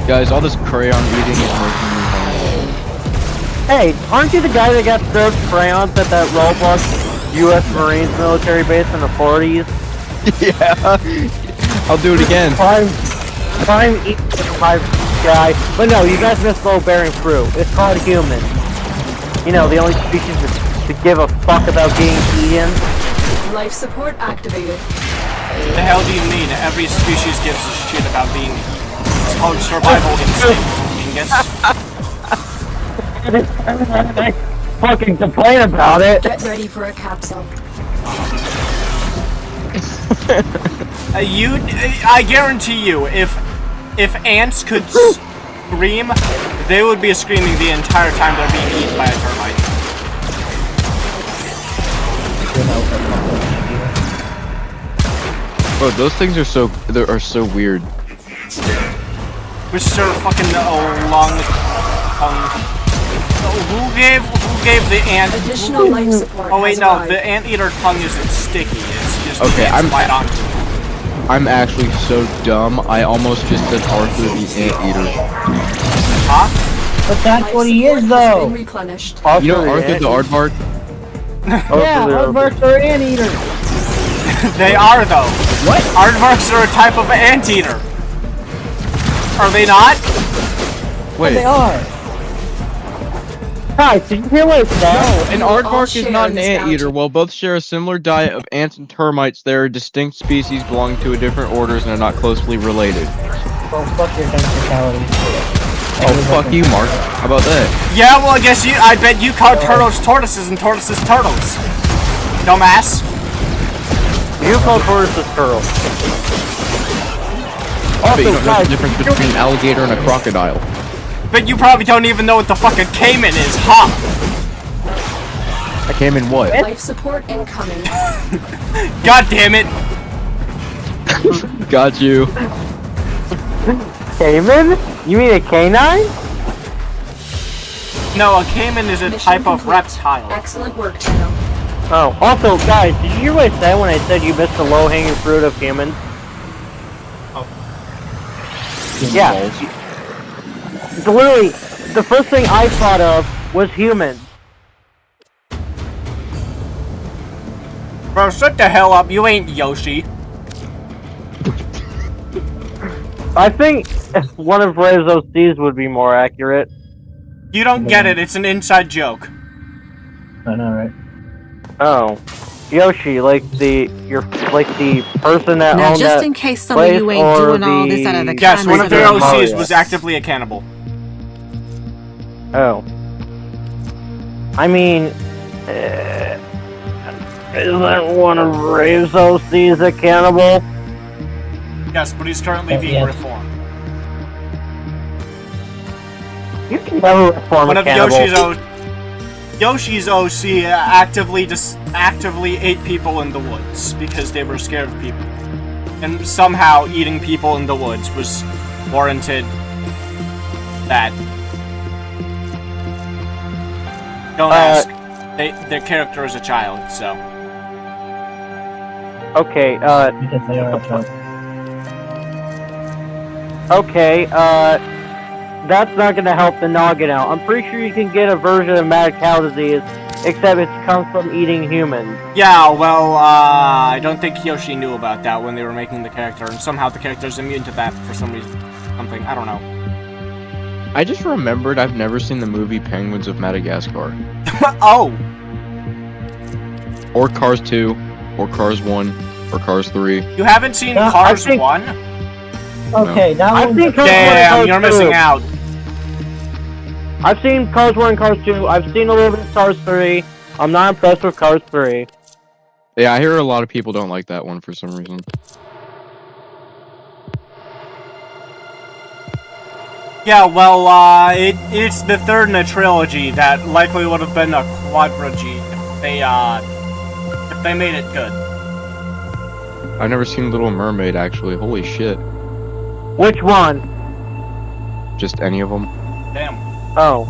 Guys, all this crayon eating is making me hungry. Hey, aren't you the guy that got served crayons at that Roblox U.S. Marines military base in the 40s? Yeah. I'll do it again. Prime eating my guy. But no, you guys missed low-bearing fruit. It's called human. You know, the only species to give a fuck about getting eaten. Life support activated. The hell do you mean? Every species gives a shit about being eaten. It's called survival instinct, dingus. Fucking complain about it. Get ready for a capsule. I guarantee you, if ants could scream, they would be screaming the entire time they're being eaten by a termite. Oh, those things are so weird. Mr. fucking long who gave the ant? Additional life support. Oh wait, has no, arrived. the anteater tongue isn't sticky. It's just Okay, it's bite onto it. I'm actually so dumb. I almost just said Arthur the Anteater. Huh? But that's Life what he support is has though. been replenished. You know Arthur the Aardvark? Yeah, aardvarks are anteater. They are though. What? Aardvarks are a type of anteater. Are they not? Wait. They are. Hi, did you hear what it said? An All aardvark is share not in an this anteater. bounty. While both share a similar diet of ants and termites, they are distinct species belonging to different orders and are not closely related. Well, fuck your technicality. Oh, fuck you, Mark. How about that? Yeah, well I bet you call turtles tortoises and tortoises turtles. Dumbass. You call tortoises turtles. I bet you Also, don't know guys, the difference between an alligator and a crocodile. But you probably don't even know what the fucking caiman is, huh? I came in what? Life support incoming. God damn it! Got you. Cayman? You mean a canine? No, a caiman is a Mission type of complete. reptile. Excellent work, Tano. Oh, also, guys, did you hear what I said when I said you missed the low-hanging fruit of humans? Yeah. Literally, the first thing I thought of was humans. Bro, shut the hell up, you ain't Yoshi. I think one of Ray's OCs would be more accurate. You don't get it, it's an inside joke. I know, right? Oh. Yoshi, like the person that Now, owned just that in case some of place, you ain't or doing all this out of the Yes, one of their kindness of your OCs heart. was actively a cannibal. Oh. I mean, isn't one of Ray's OCs a cannibal? Yes, but he's currently being reformed. You can never reform One a of cannibal. Yoshi's OC actively ate people in the woods because they were scared of people. And somehow eating people in the woods was warranted that. Don't ask. Their character is a child, so. Okay, Because they are a child. okay, that's not gonna help the noggin out. I'm pretty sure you can get a version of mad cow disease, except it comes from eating humans. Yeah, well, I don't think Yoshi knew about that when they were making the character, and somehow the character's immune to that for some reason. Something, I don't know. I just remembered I've never seen the movie Penguins of Madagascar. Oh! Or Cars 2, or Cars 1, or Cars 3. You haven't seen I Cars think- 1? Okay, now I've seen Cars 1 and Damn, Cars you're 2. missing out. I've seen Cars 1 and Cars 2. I've seen a little bit of Cars 3. I'm not impressed with Cars 3. Yeah, I hear a lot of people don't like that one for some reason. Yeah, well, it's the third in a trilogy that likely would have been a quadrilogy if they made it good. I've never seen Little Mermaid, actually. Holy shit. Which one? Just any of them. Damn. Oh.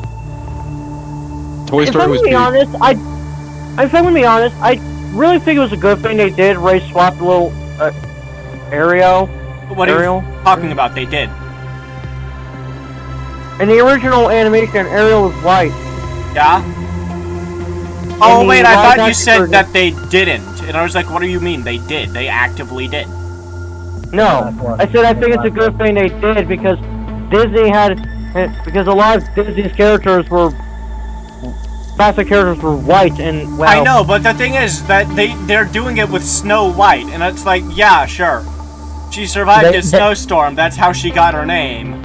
Toy If Story I'm was gonna be good. honest, if I'm gonna be honest, I really think it was a good thing they did. Ray swapped a little Ariel. What are Ariel? you talking about? They did. In the original animation, Ariel was white. Yeah? Oh, And wait, the I thought you live-action said version- that they didn't. And I was like, what do you mean they did? They actively did. No, I said I think it's a good thing they did because because a lot of Disney's characters were classic characters were white and well. I know, but the thing is that they're doing it with Snow White, and it's like, yeah, sure. She survived a snowstorm, that's how she got her name.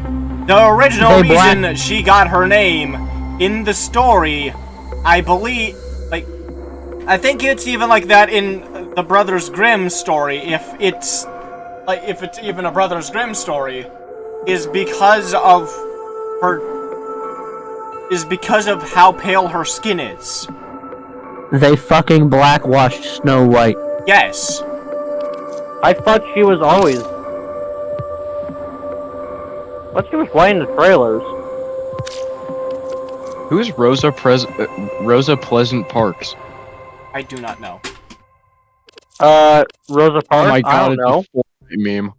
The original reason she got her name in the story, I believe, I think it's even like that in the Brothers Grimm story, if it's even a Brothers Grimm story, is because of how pale her skin is. They fucking blackwashed Snow White. Yes. I thought she was always. What she was white in the trailers? Who's Rosa Pleasant Parks? I do not know. Rosa Parks? Oh my I god, don't know. it's a Fortnite meme.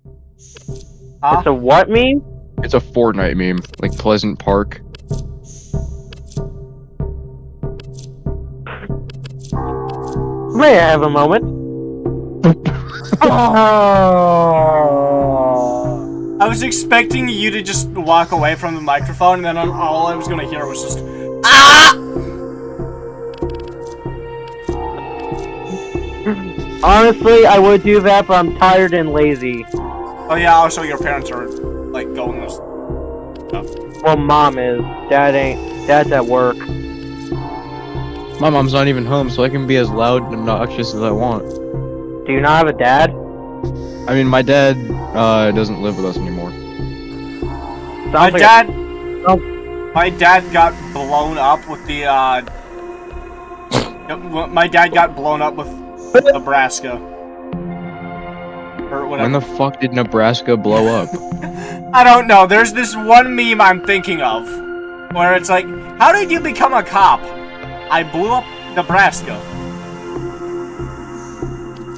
Huh? It's a what meme? It's a Fortnite meme, like Pleasant Park. May I have a moment? Oh. I was expecting you to just walk away from the microphone, and then all I was gonna hear was just ah! Honestly, I would do that, but I'm tired and lazy. Oh yeah, also your parents are like going this stuff. Well, mom is. Dad's at work. My mom's not even home, so I can be as loud and obnoxious as I want. Do you not have a dad? I mean, my dad doesn't live with us anymore. My dad got blown up with the My dad got blown up with Nebraska. Or whatever. When the fuck did Nebraska blow up? I don't know. There's this one meme I'm thinking of where it's like, how did you become a cop? I blew up Nebraska.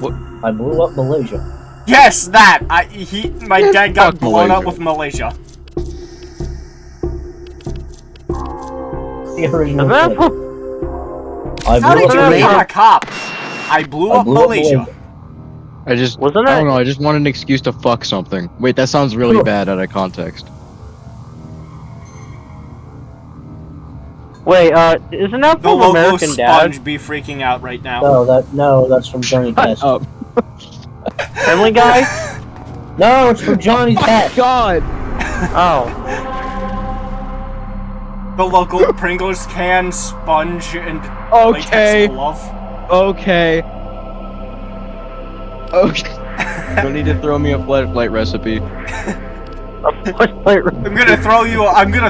What? I blew up Malaysia. Yes, that. My dad got Fuck blown up Malaysia. with Malaysia. The original. Is that- clip. I How blew did up you Malaysia. become a cop? I blew up Malaysia. I just, Wasn't I it- don't know, I just wanted an excuse to fuck something. Wait, that sounds really bad out of context. Wait, isn't that The from local American sponge Dad? be freaking out right now. No, that's from Johnny Test. Oh, Family Guy? No, it's from Johnny Test. God! Oh. The local Pringles can, sponge, and Okay. latex glove. Okay. Okay. Don't need to throw me a flashlight recipe. I'm gonna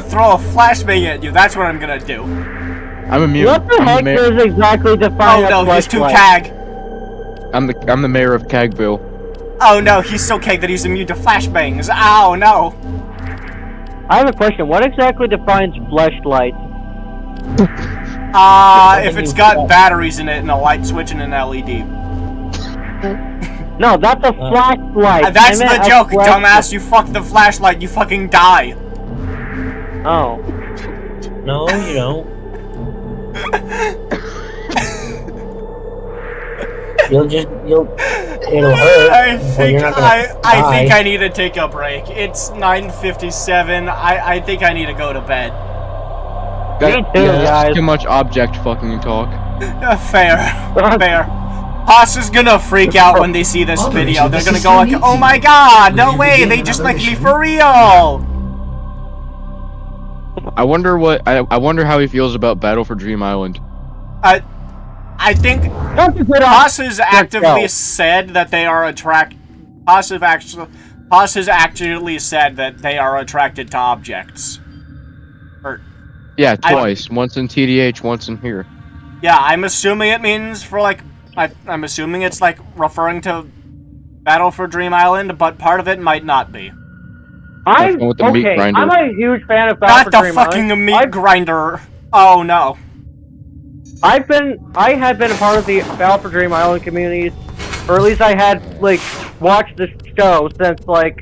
throw a flashbang at you. That's what I'm gonna do. I'm immune. What the heck does exactly define Oh a no, he's too flashlight? cag. I'm the mayor of Cagville. Oh no, he's so cag that he's immune to flashbangs. Ow no. I have a question. What exactly defines flashlight? If it's got batteries in it and a light switch and an LED. No, that's a flashlight. That's I meant the a joke, flashlight. dumbass. You fuck the flashlight, you fucking die. Oh. No, you don't. It'll hurt. I but think you're not gonna I think die. I need to take a break. It's 9:57. I think I need to go to bed. Me too, that's guys. too much object fucking talk. Fair. Fair. Haas is gonna freak out when they see this video. They're gonna go like, oh my god, no way, they just like me for real! I wonder what I wonder how he feels about Battle for Dream Island. I think Haas has actively said that they are Haas has actually said that they are attracted to objects. Yeah, twice. Once in TDH, once in here. Yeah, I'm assuming it means for like I'm assuming it's like referring to Battle for Dream Island, but part of it might not be. I'm with the meat grinder. I'm a huge fan of Battle Not for the Dream fucking Island. meat grinder. Oh no. I have been a part of the Battle for Dream Island communities, or at least I had like watched this show since like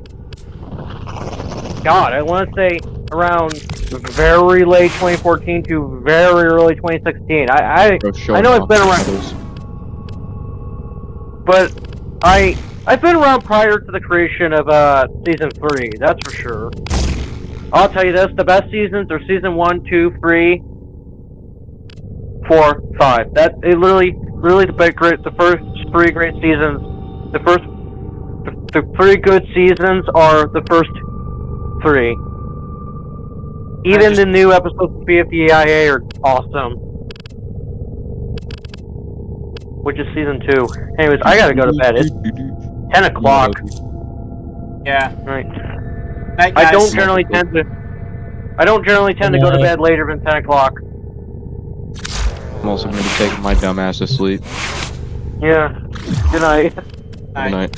God, I want to say around very late 2014 to very early 2016. I know it's been around, but I've been around prior to the creation of season 3. That's for sure. I'll tell you this: the best seasons are season 1, 2, 3. 4, 5. That it really the first 3 great seasons. The 3 good seasons are the first 3. Even the new episodes of BFDIA are awesome. Which is season 2. Anyways, I gotta go to bed. It's 10 o'clock. Yeah. Right. Night, I guys. don't generally tend to go to bed later than 10 o'clock. I'm also gonna be taking my dumb ass to sleep. Yeah. Good night. Good night.